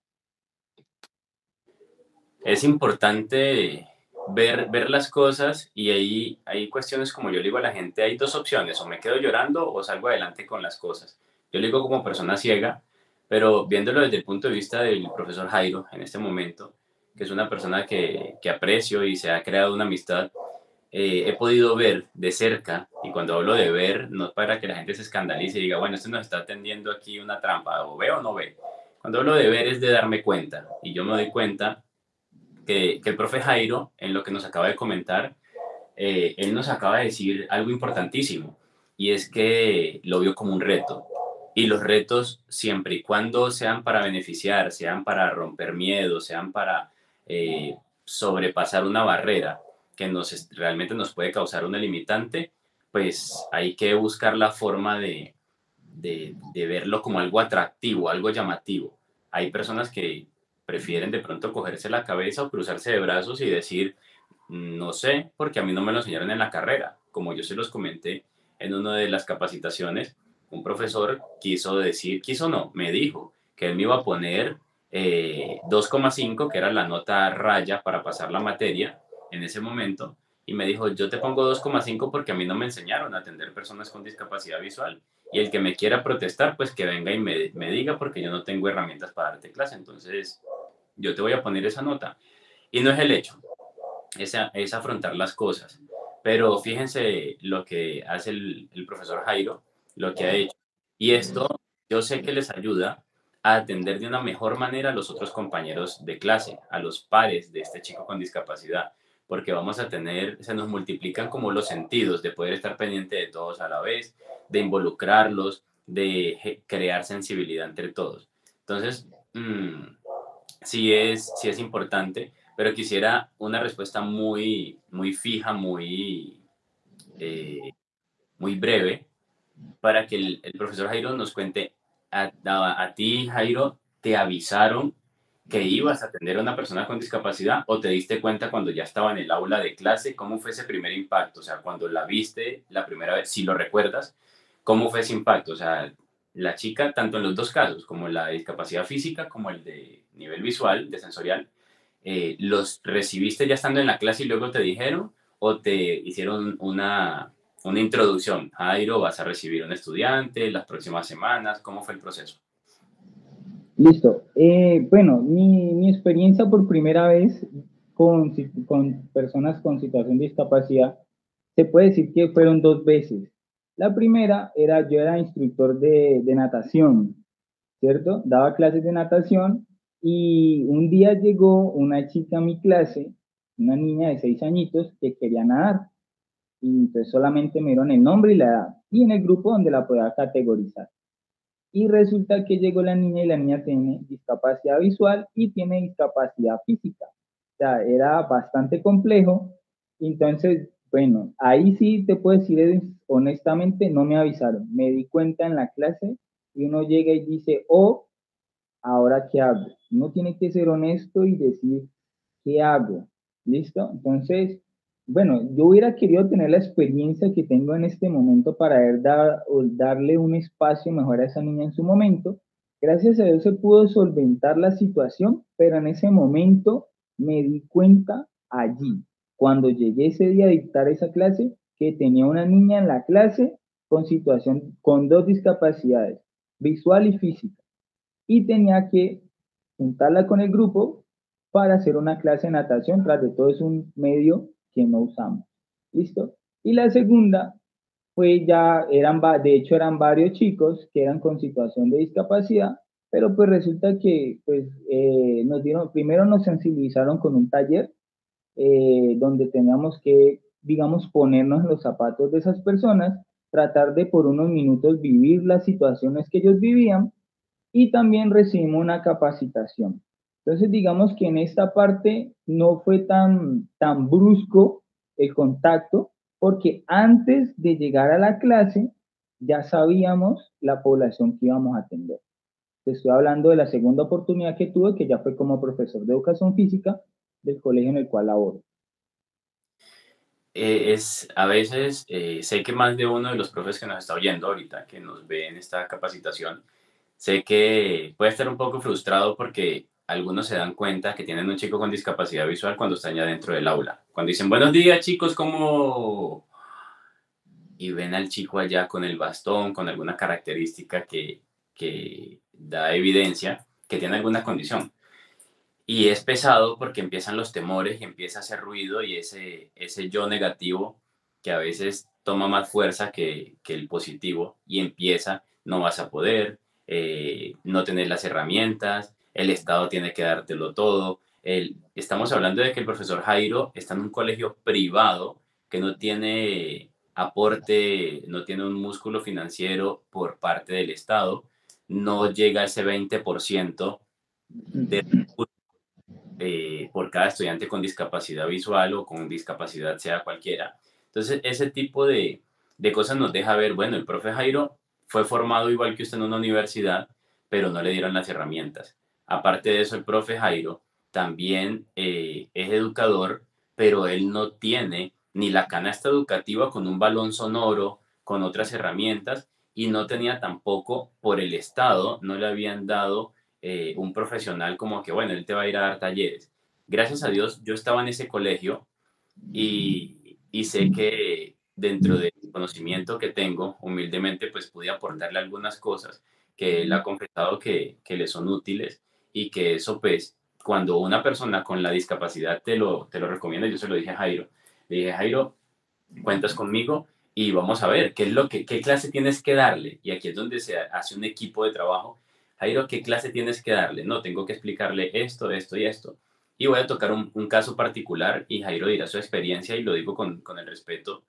Es importante ver las cosas, y ahí hay cuestiones, como yo le digo a la gente, hay dos opciones: o me quedo llorando o salgo adelante con las cosas. Yo le digo como persona ciega, pero viéndolo desde el punto de vista del profesor Jairo en este momento, que es una persona que aprecio y se ha creado una amistad, he podido ver de cerca, y cuando hablo de ver, no es para que la gente se escandalice y diga, bueno, este nos está tendiendo aquí una trampa, o ve o no ve. Cuando hablo de ver es de darme cuenta, y yo me doy cuenta que el profe Jairo, en lo que nos acaba de comentar, él nos acaba de decir algo importantísimo, y es que lo vio como un reto. Y los retos, siempre y cuando sean para beneficiar, sean para romper miedos, sean para sobrepasar una barrera que realmente nos puede causar una limitante, pues hay que buscar la forma de verlo como algo atractivo, algo llamativo. Hay personas que prefieren de pronto cogerse la cabeza o cruzarse de brazos y decir, no sé, porque a mí no me lo enseñaron en la carrera. Como yo se los comenté en una de las capacitaciones, un profesor me dijo que él me iba a poner 2,5, que era la nota raya para pasar la materia en ese momento, y me dijo, yo te pongo 2,5 porque a mí no me enseñaron a atender personas con discapacidad visual, y el que me quiera protestar, pues que venga y me diga, porque yo no tengo herramientas para darte clase, entonces yo te voy a poner esa nota. Y no es el hecho, es afrontar las cosas. Pero fíjense lo que hace el profesor Jairo, lo que ha hecho. Y esto yo sé que les ayuda a atender de una mejor manera a los otros compañeros de clase, a los pares de este chico con discapacidad, porque se nos multiplican como los sentidos de poder estar pendiente de todos a la vez, de involucrarlos, de crear sensibilidad entre todos. Entonces, sí es importante, pero quisiera una respuesta muy, muy fija, muy breve, para que el profesor Jairo nos cuente, a ti, Jairo, ¿te avisaron que ibas a atender a una persona con discapacidad, o te diste cuenta cuando ya estaba en el aula de clase? ¿Cómo fue ese primer impacto? O sea, cuando la viste la primera vez, si lo recuerdas, ¿cómo fue ese impacto? O sea, la chica, tanto en los dos casos, como la discapacidad física, como el de nivel visual, de sensorial, ¿los recibiste ya estando en la clase y luego te dijeron, o te hicieron una introducción? Jairo, vas a recibir un estudiante las próximas semanas. ¿Cómo fue el proceso? Listo. Bueno, mi experiencia por primera vez con personas con situación de discapacidad, se puede decir que fueron dos veces. La primera era, yo era instructor de natación, ¿cierto? Daba clases de natación y un día llegó una chica a mi clase, una niña de 6 añitos que quería nadar. Y entonces solamente me dieron el nombre y la edad, y en el grupo donde la podía categorizar. Y resulta que llegó la niña y la niña tiene discapacidad visual y tiene discapacidad física. O sea, era bastante complejo. Entonces, bueno, ahí sí te puedo decir honestamente, no me avisaron. Me di cuenta en la clase y uno llega y dice, oh, ¿ahora qué hago? Uno tiene que ser honesto y decir, ¿qué hago? ¿Listo? Entonces, bueno, yo hubiera querido tener la experiencia que tengo en este momento para darle un espacio mejor a esa niña en su momento. Gracias a Dios se pudo solventar la situación, pero en ese momento me di cuenta allí, cuando llegué ese día a dictar esa clase, que tenía una niña en la clase con dos discapacidades, visual y física, y tenía que juntarla con el grupo para hacer una clase de natación. Tras de todo es un medio que no usamos. ¿Listo? Y la segunda fue de hecho eran varios chicos que eran con situación de discapacidad, pero pues resulta que pues, primero nos sensibilizaron con un taller donde teníamos que, digamos, ponernos en los zapatos de esas personas, tratar de por unos minutos vivir las situaciones que ellos vivían y también recibimos una capacitación. Entonces, digamos que en esta parte no fue tan brusco el contacto, porque antes de llegar a la clase ya sabíamos la población que íbamos a atender. Te estoy hablando de la segunda oportunidad que tuve, que ya fue como profesor de educación física del colegio en el cual laboro. A veces, sé que más de uno de los profes que nos está oyendo ahorita, que nos ve en esta capacitación, sé que puede estar un poco frustrado porque algunos se dan cuenta que tienen un chico con discapacidad visual cuando están ya dentro del aula. Cuando dicen, buenos días chicos, ¿cómo? Y ven al chico allá con el bastón, con alguna característica que da evidencia que tiene alguna condición. Y es pesado porque empiezan los temores y empieza a hacer ruido y ese yo negativo que a veces toma más fuerza que el positivo y empieza, no vas a poder, no tener las herramientas, el Estado tiene que dártelo todo. Estamos hablando de que el profesor Jairo está en un colegio privado que no tiene aporte, no tiene un músculo financiero por parte del Estado, no llega a ese 20% de por cada estudiante con discapacidad visual o con discapacidad sea cualquiera. Entonces, ese tipo de cosas nos deja ver, bueno, el profe Jairo fue formado igual que usted en una universidad, pero no le dieron las herramientas. Aparte de eso, el profe Jairo también es educador, pero él no tiene ni la canasta educativa con un balón sonoro, con otras herramientas, y no tenía tampoco por el Estado, no le habían dado un profesional como que, bueno, él te va a ir a dar talleres. Gracias a Dios, yo estaba en ese colegio y sé que dentro del conocimiento que tengo, humildemente, pues pude aportarle algunas cosas que él ha confesado que le son útiles y que eso, pues, cuando una persona con la discapacidad te lo recomienda, yo se lo dije a Jairo, le dije, Jairo, cuentas conmigo y vamos a ver qué clase tienes que darle. Y aquí es donde se hace un equipo de trabajo. Jairo, ¿qué clase tienes que darle? No, tengo que explicarle esto, esto y esto. Y voy a tocar un caso particular y Jairo dirá su experiencia y lo digo con el respeto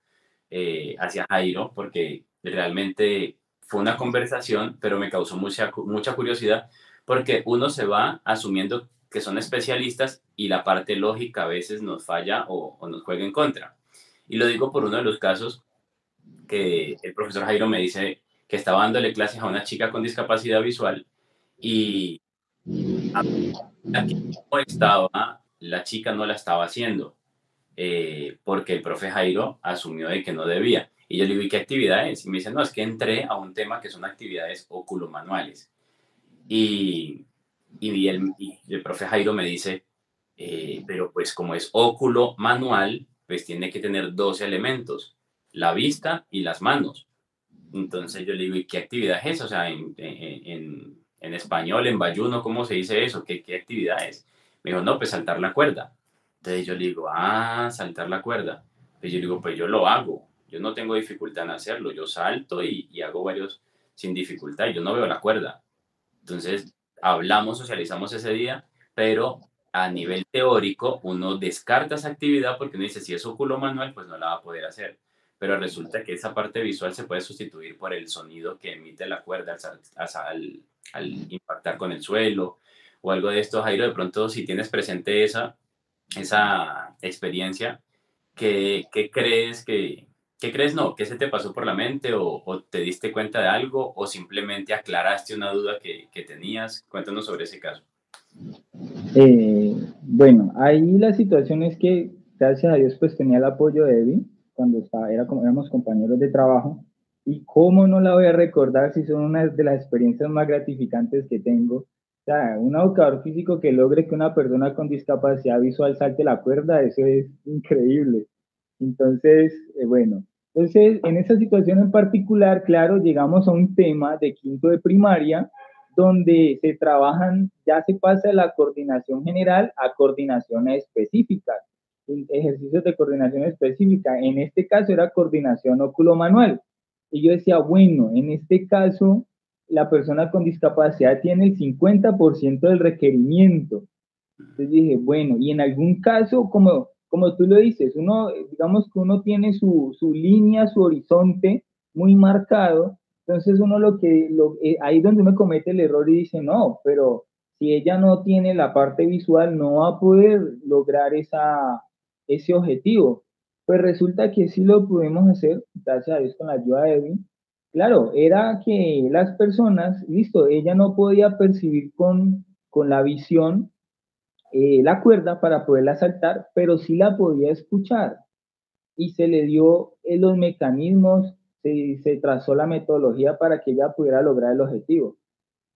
hacia Jairo porque realmente fue una conversación, pero me causó mucha curiosidad porque uno se va asumiendo que son especialistas y la parte lógica a veces nos falla o nos juega en contra. Y lo digo por uno de los casos que el profesor Jairo me dice que estaba dándole clases a una chica con discapacidad visual y aquí no estaba, la chica no la estaba haciendo porque el profe Jairo asumió de que no debía. Y yo le digo, ¿y qué actividad es? Y me dice, no, es que entré a un tema que son actividades oculomanuales. Y el profe Jairo me dice, pero pues como es óculo manual, pues tiene que tener dos elementos, la vista y las manos. Entonces yo le digo, ¿y qué actividad es esa? O sea, en español, en bayuno, ¿cómo se dice eso? ¿Qué actividad es? Me dijo, no, pues saltar la cuerda. Entonces yo le digo, saltar la cuerda. Pues yo le digo, pues yo lo hago. Yo no tengo dificultad en hacerlo. Yo salto y hago varios sin dificultad. Yo no veo la cuerda. Entonces hablamos, socializamos ese día, pero a nivel teórico uno descarta esa actividad porque uno dice, si es óculo manual, pues no la va a poder hacer. Pero resulta que esa parte visual se puede sustituir por el sonido que emite la cuerda al impactar con el suelo o algo de esto. Jairo, de pronto si tienes presente esa experiencia, ¿qué crees ¿qué crees no? ¿Qué se te pasó por la mente o te diste cuenta de algo o simplemente aclaraste una duda que tenías? Cuéntanos sobre ese caso. Bueno, ahí la situación es que, gracias a Dios, pues tenía el apoyo de Evi cuando éramos compañeros de trabajo. Y cómo no la voy a recordar si son una de las experiencias más gratificantes que tengo. O sea, un educador físico que logre que una persona con discapacidad visual salte la cuerda, eso es increíble. Entonces, bueno, entonces en esa situación en particular, claro, llegamos a un tema de quinto de primaria, donde se trabajan, ya se pasa de la coordinación general a coordinaciones específicas, ejercicios de coordinación específica. En este caso era coordinación óculo-manual. Y yo decía, bueno, en este caso, la persona con discapacidad tiene el 50% del requerimiento. Entonces dije, bueno, y en algún caso, como tú lo dices, uno, digamos que uno tiene su línea, su horizonte muy marcado, entonces uno ahí donde uno comete el error y dice, no, pero si ella no tiene la parte visual, no va a poder lograr ese objetivo. Pues resulta que sí lo pudimos hacer, gracias a Dios, con la ayuda de Edwin. Claro, era que las personas, listo, ella no podía percibir con la visión la cuerda para poderla saltar, pero sí la podía escuchar. Y se le dio los mecanismos, se trazó la metodología para que ella pudiera lograr el objetivo.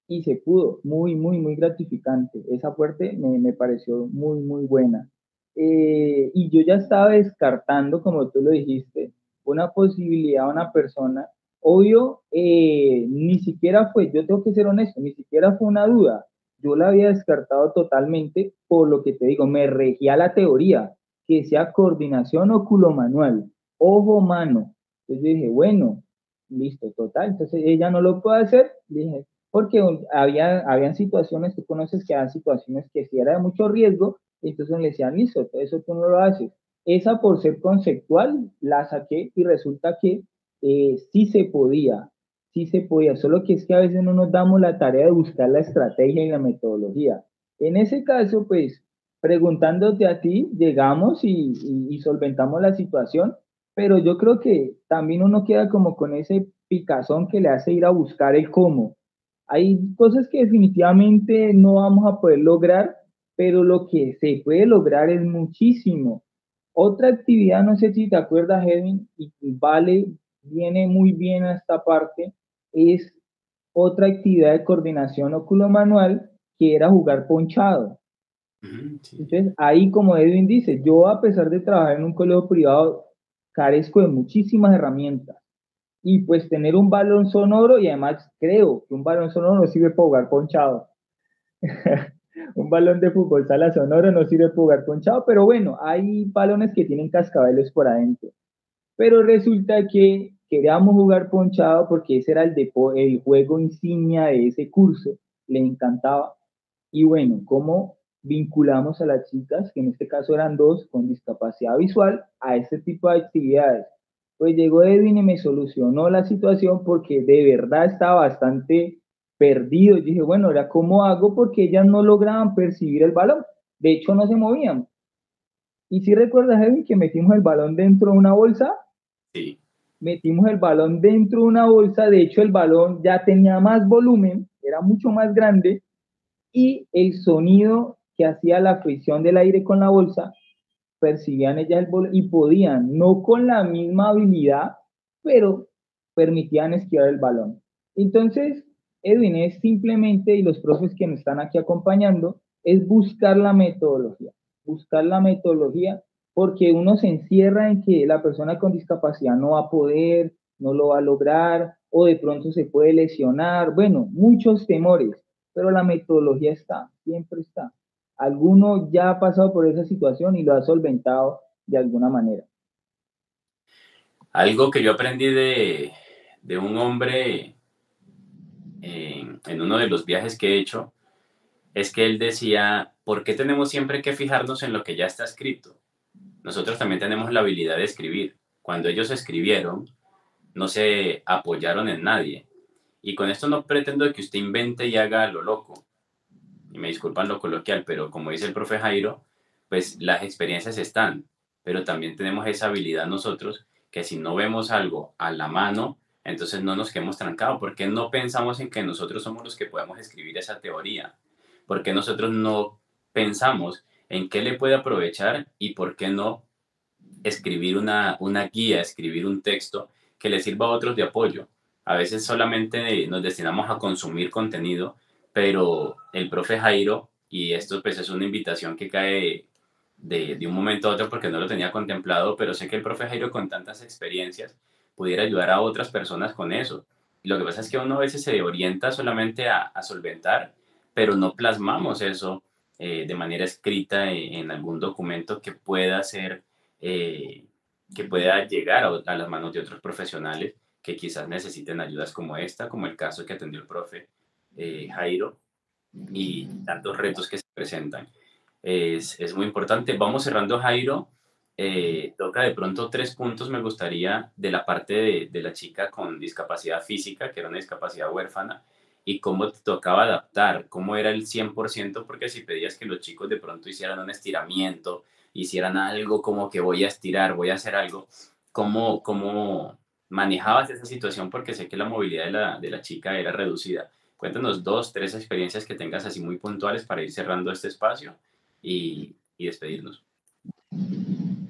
Y se pudo, muy, muy, muy gratificante. Esa parte me pareció muy, muy buena. Y yo ya estaba descartando, como tú lo dijiste, una posibilidad a una persona. Obvio, ni siquiera fue, yo tengo que ser honesto, ni siquiera fue una duda. Yo la había descartado totalmente por lo que te digo, me regía la teoría, que sea coordinación óculo-manual, ojo-mano. Entonces yo dije, bueno, listo, total. Entonces ella no lo puede hacer, dije, porque habían situaciones, tú conoces que había situaciones que si era de mucho riesgo, entonces le decían, listo, eso tú no lo haces. Esa por ser conceptual la saqué y resulta que sí se podía, solo que es que a veces no nos damos la tarea de buscar la estrategia y la metodología. En ese caso, pues, preguntándote a ti, llegamos y solventamos la situación, pero yo creo que también uno queda como con ese picazón que le hace ir a buscar el cómo. Hay cosas que definitivamente no vamos a poder lograr, pero lo que se puede lograr es muchísimo. Otra actividad, no sé si te acuerdas, Edwin, y viene muy bien a esta parte, es otra actividad de coordinación óculo-manual que era jugar ponchado. Sí. Entonces, ahí como Edwin dice, yo a pesar de trabajar en un colegio privado, carezco de muchísimas herramientas. Y pues tener un balón sonoro, y además creo que un balón sonoro no sirve para jugar ponchado. Un balón de fútbol sala sonoro no sirve para jugar ponchado, pero bueno, hay balones que tienen cascabeles por adentro. Pero resulta que queríamos jugar ponchado porque ese era el juego insignia de ese curso, le encantaba. Y bueno, ¿cómo vinculamos a las chicas, que en este caso eran dos con discapacidad visual, a este tipo de actividades? Pues llegó Edwin y me solucionó la situación porque de verdad estaba bastante perdido. Y dije, bueno, ahora ¿cómo hago? Porque ellas no lograban percibir el balón. De hecho, no se movían. ¿Y si recuerdas, Edwin, que metimos el balón dentro de una bolsa? Sí. Metimos el balón dentro de una bolsa. De hecho, el balón ya tenía más volumen, era mucho más grande. Y el sonido que hacía la fricción del aire con la bolsa, percibían ellas el volumen y podían, no con la misma habilidad, pero permitían esquivar el balón. Entonces, Edwin, es simplemente, y los profes que nos están aquí acompañando, es buscar la metodología, porque uno se encierra en que la persona con discapacidad no va a poder, no lo va a lograr, o de pronto se puede lesionar, bueno, muchos temores. pero la metodología está, siempre está. Alguno ya ha pasado por esa situación y lo ha solventado de alguna manera. Algo que yo aprendí de un hombre en uno de los viajes que he hecho es que él decía, ¿por qué tenemos siempre que fijarnos en lo que ya está escrito? Nosotros también tenemos la habilidad de escribir. Cuando ellos escribieron, no se apoyaron en nadie. Y con esto no pretendo que usted invente y haga lo loco. Y me disculpan lo coloquial, pero como dice el profe Jairo, pues las experiencias están, pero también tenemos esa habilidad nosotros que si no vemos algo a la mano, entonces no nos quedemos trancados, porque no pensamos en que nosotros somos los que podemos escribir esa teoría, porque nosotros no pensamos en qué le puede aprovechar y por qué no escribir una guía, escribir un texto que le sirva a otros de apoyo. A veces solamente nos destinamos a consumir contenido, pero el profe Jairo, y esto pues es una invitación que cae de un momento a otro porque no lo tenía contemplado, pero sé que el profe Jairo con tantas experiencias pudiera ayudar a otras personas con eso. Lo que pasa es que uno a veces se orienta solamente a solventar, pero no plasmamos eso de manera escrita en algún documento eh, que pueda llegar a las manos de otros profesionales que quizás necesiten ayudas como esta, como el caso que atendió el profe Jairo, y tantos retos que se presentan. Es muy importante. Vamos cerrando, Jairo. Toca de pronto 3 puntos, me gustaría, de la parte de la chica con discapacidad física, que era una discapacidad huérfana, y cómo te tocaba adaptar, cómo era el 100%, porque si pedías que los chicos de pronto hicieran un estiramiento, hicieran algo como que voy a estirar, voy a hacer algo, ¿cómo manejabas esa situación? Porque sé que la movilidad de la chica era reducida. Cuéntanos 2, 3 experiencias que tengas así muy puntuales para ir cerrando este espacio y despedirnos.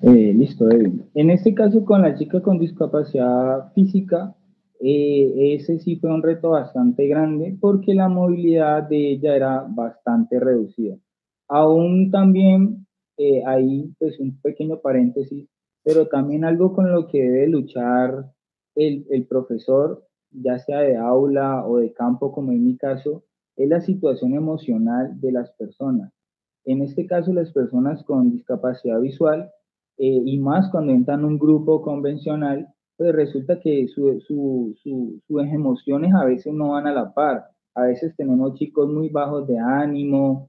Listo, Edwin. En este caso, con la chica con discapacidad física, ese sí fue un reto bastante grande porque la movilidad de ella era bastante reducida. Aún también, ahí pues un pequeño paréntesis, pero también algo con lo que debe luchar el profesor, ya sea de aula o de campo, como en mi caso, es la situación emocional de las personas. En este caso, las personas con discapacidad visual, y más cuando entran en un grupo convencional, pues resulta que sus emociones a veces no van a la par. A veces tenemos chicos muy bajos de ánimo,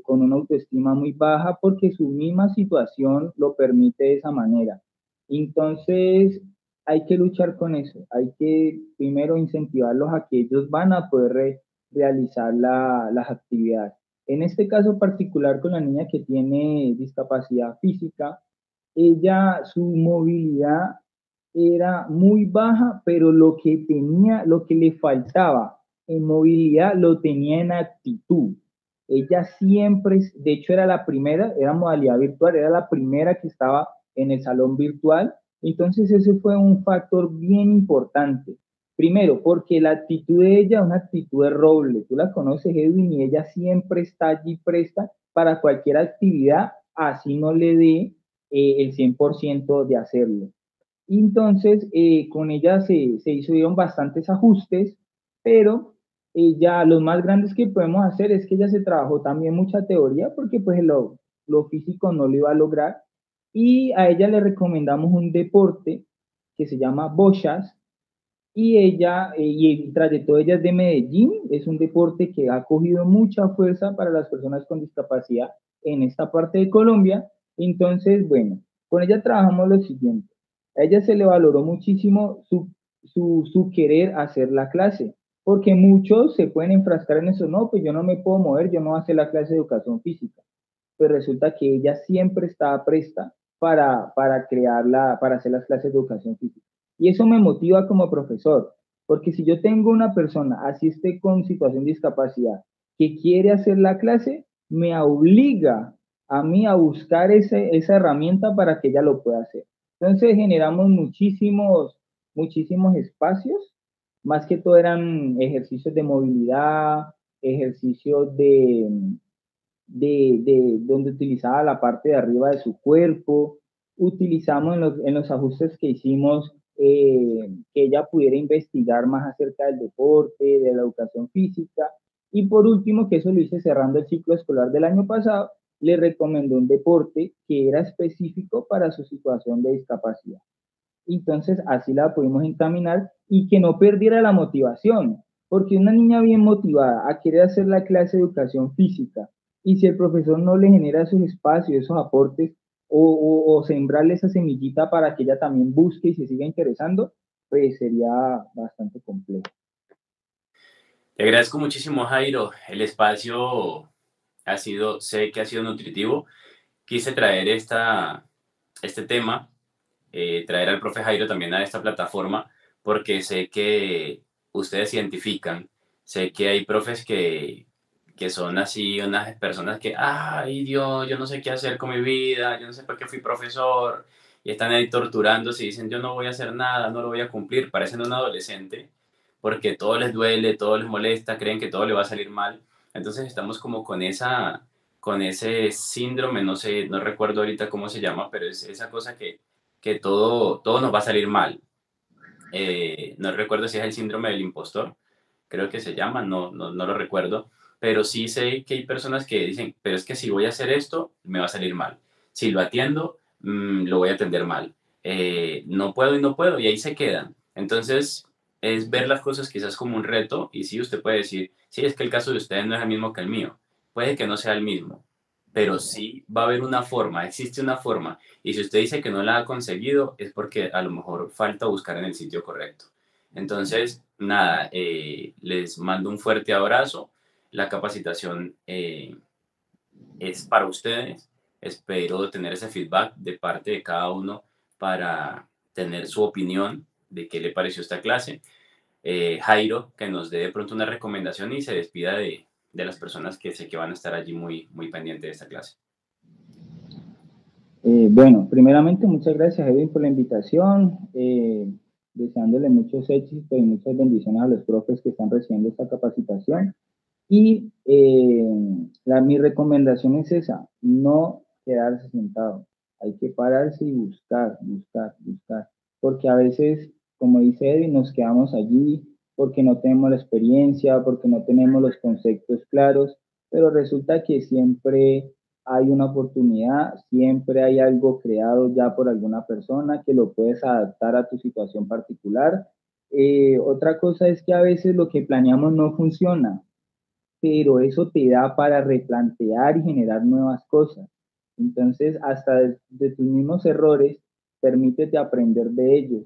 con una autoestima muy baja, porque su misma situación lo permite de esa manera. Entonces, hay que luchar con eso. Hay que primero incentivarlos a que ellos van a poder realizar las actividades. En este caso particular con la niña que tiene discapacidad física, ella, su movilidad era muy baja, pero lo que tenía, lo que le faltaba en movilidad, lo tenía en actitud. Ella siempre, de hecho era la primera, era modalidad virtual, era la primera que estaba en el salón virtual. Entonces ese fue un factor bien importante. Primero, porque la actitud de ella es una actitud de roble. Tú la conoces, Edwin, y ella siempre está allí presta para cualquier actividad, así no le dé el 100% de hacerlo. Entonces, con ella se hicieron bastantes ajustes, pero ya los más grandes que podemos hacer es que ella se trabajó también mucha teoría, porque pues lo físico no lo iba a lograr, y a ella le recomendamos un deporte que se llama bochas, y ella, y tras de todo, ella es de Medellín, es un deporte que ha cogido mucha fuerza para las personas con discapacidad en esta parte de Colombia. Entonces, bueno, con ella trabajamos lo siguiente. A ella se le valoró muchísimo su querer hacer la clase, porque muchos se pueden enfrascar en eso, no, pues yo no me puedo mover, yo no voy a hacer la clase de educación física. Pues resulta que ella siempre estaba presta para hacer las clases de educación física. Y eso me motiva como profesor, porque si yo tengo una persona, así esté con situación de discapacidad, que quiere hacer la clase, me obliga a mí a buscar esa herramienta para que ella lo pueda hacer. Entonces generamos muchísimos espacios, más que todo eran ejercicios de movilidad, ejercicios donde utilizaba la parte de arriba de su cuerpo. Utilizamos en los ajustes que hicimos, que ella pudiera investigar más acerca del deporte, de la educación física, Y por último, que eso lo hice cerrando el ciclo escolar del año pasado, le recomendó un deporte que era específico para su situación de discapacidad. Entonces así la pudimos encaminar y que no perdiera la motivación, porque una niña bien motivada a querer hacer la clase de educación física y si el profesor no le genera esos espacios, esos aportes o sembrarle esa semillita para que ella también busque y se siga interesando, pues sería bastante complejo. Te agradezco muchísimo, Jairo. El espacio sé que ha sido nutritivo. Quise traer este tema, traer al profe Jairo también a esta plataforma, porque sé que ustedes se identifican. Sé que hay profes que son así, unas personas que, ay Dios, yo no sé qué hacer con mi vida, yo no sé por qué fui profesor, y están ahí torturándose y dicen, yo no voy a hacer nada, no lo voy a cumplir. Parecen un adolescente, porque todo les duele, todo les molesta, creen que todo le va a salir mal. Entonces estamos como con ese síndrome, no sé, no recuerdo ahorita cómo se llama, pero es esa cosa que todo nos va a salir mal. No recuerdo si es el síndrome del impostor, creo que se llama, no lo recuerdo, pero sí sé que hay personas que dicen, pero es que si voy a hacer esto, me va a salir mal. Si lo atiendo, lo voy a atender mal. No puedo y no puedo, y ahí se quedan. Entonces, es ver las cosas quizás como un reto, y sí, usted puede decir, sí, es que el caso de ustedes no es el mismo que el mío. Puede que no sea el mismo, pero sí va a haber una forma, existe una forma, y si usted dice que no la ha conseguido, es porque a lo mejor falta buscar en el sitio correcto. Entonces, nada, les mando un fuerte abrazo. La capacitación es para ustedes. Espero tener ese feedback de parte de cada uno para tener su opinión de qué le pareció esta clase. Jairo, que nos dé de pronto una recomendación y se despida de las personas que sé que van a estar allí muy, muy pendientes de esta clase. Bueno, primeramente muchas gracias, Edwin, por la invitación, deseándole muchos éxitos y muchas bendiciones a los profes que están recibiendo esta capacitación. Y mi recomendación es esa, no quedarse sentado, hay que pararse y buscar, porque a veces, como dice Edwin, nos quedamos allí porque no tenemos la experiencia, porque no tenemos los conceptos claros, pero resulta que siempre hay una oportunidad, siempre hay algo creado ya por alguna persona que lo puedes adaptar a tu situación particular. Otra cosa es que a veces lo que planeamos no funciona, pero eso te da para replantear y generar nuevas cosas. Entonces, hasta de tus mismos errores, permítete aprender de ellos.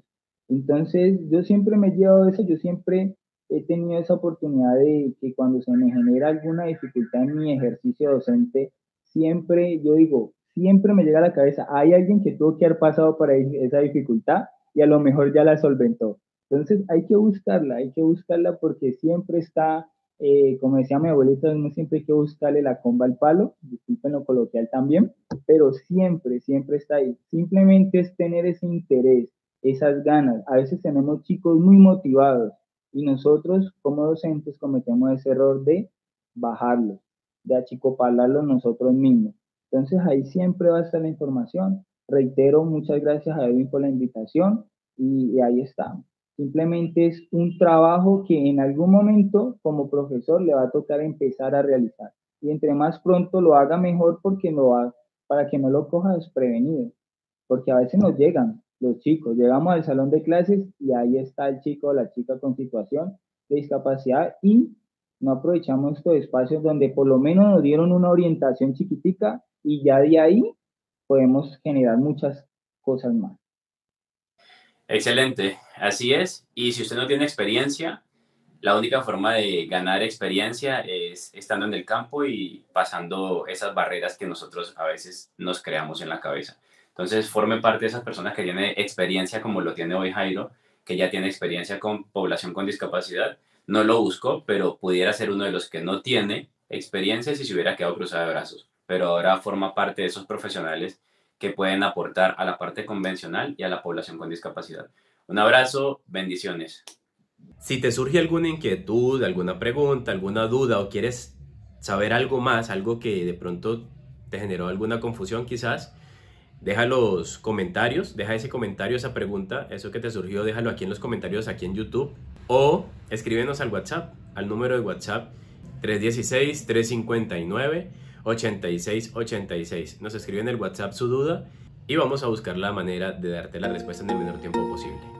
Entonces, yo siempre me he llevado eso, yo siempre he tenido esa oportunidad de que cuando se me genera alguna dificultad en mi ejercicio docente, siempre, yo digo, siempre me llega a la cabeza, hay alguien que tuvo que haber pasado por esa dificultad y a lo mejor ya la solventó. Entonces, hay que buscarla porque siempre está, como decía mi abuelita, no siempre hay que buscarle la comba al palo, disculpen lo coloquial también, pero siempre está ahí. Simplemente es tener ese interés, esas ganas. A veces tenemos chicos muy motivados y nosotros como docentes cometemos ese error de bajarlos, de achicopalarlos nosotros mismos. Entonces ahí siempre va a estar la información. Reitero, muchas gracias a Edwin por la invitación y ahí estamos. Simplemente es un trabajo que en algún momento como profesor le va a tocar empezar a realizar. Y entre más pronto lo haga mejor para que no lo coja desprevenido. Porque a veces nos llegan los chicos, llegamos al salón de clases y ahí está el chico o la chica con situación de discapacidad y no aprovechamos estos espacios donde por lo menos nos dieron una orientación chiquitica y ya de ahí podemos generar muchas cosas más. Excelente, así es. Y si usted no tiene experiencia, la única forma de ganar experiencia es estando en el campo y pasando esas barreras que nosotros a veces nos creamos en la cabeza. Entonces, forme parte de esas personas que tienen experiencia como lo tiene hoy Jairo, que ya tiene experiencia con población con discapacidad. No lo buscó, pero pudiera ser uno de los que no tiene experiencia si se hubiera quedado cruzado de brazos. Pero ahora forma parte de esos profesionales que pueden aportar a la parte convencional y a la población con discapacidad. Un abrazo, bendiciones. Si te surge alguna inquietud, alguna pregunta, alguna duda o quieres saber algo más, algo que de pronto te generó alguna confusión quizás, deja los comentarios, deja ese comentario, esa pregunta, eso que te surgió, déjalo aquí en los comentarios, aquí en YouTube, o escríbenos al WhatsApp, al número de WhatsApp 316-359-8686. Nos escriben en el WhatsApp su duda y vamos a buscar la manera de darte la respuesta en el menor tiempo posible.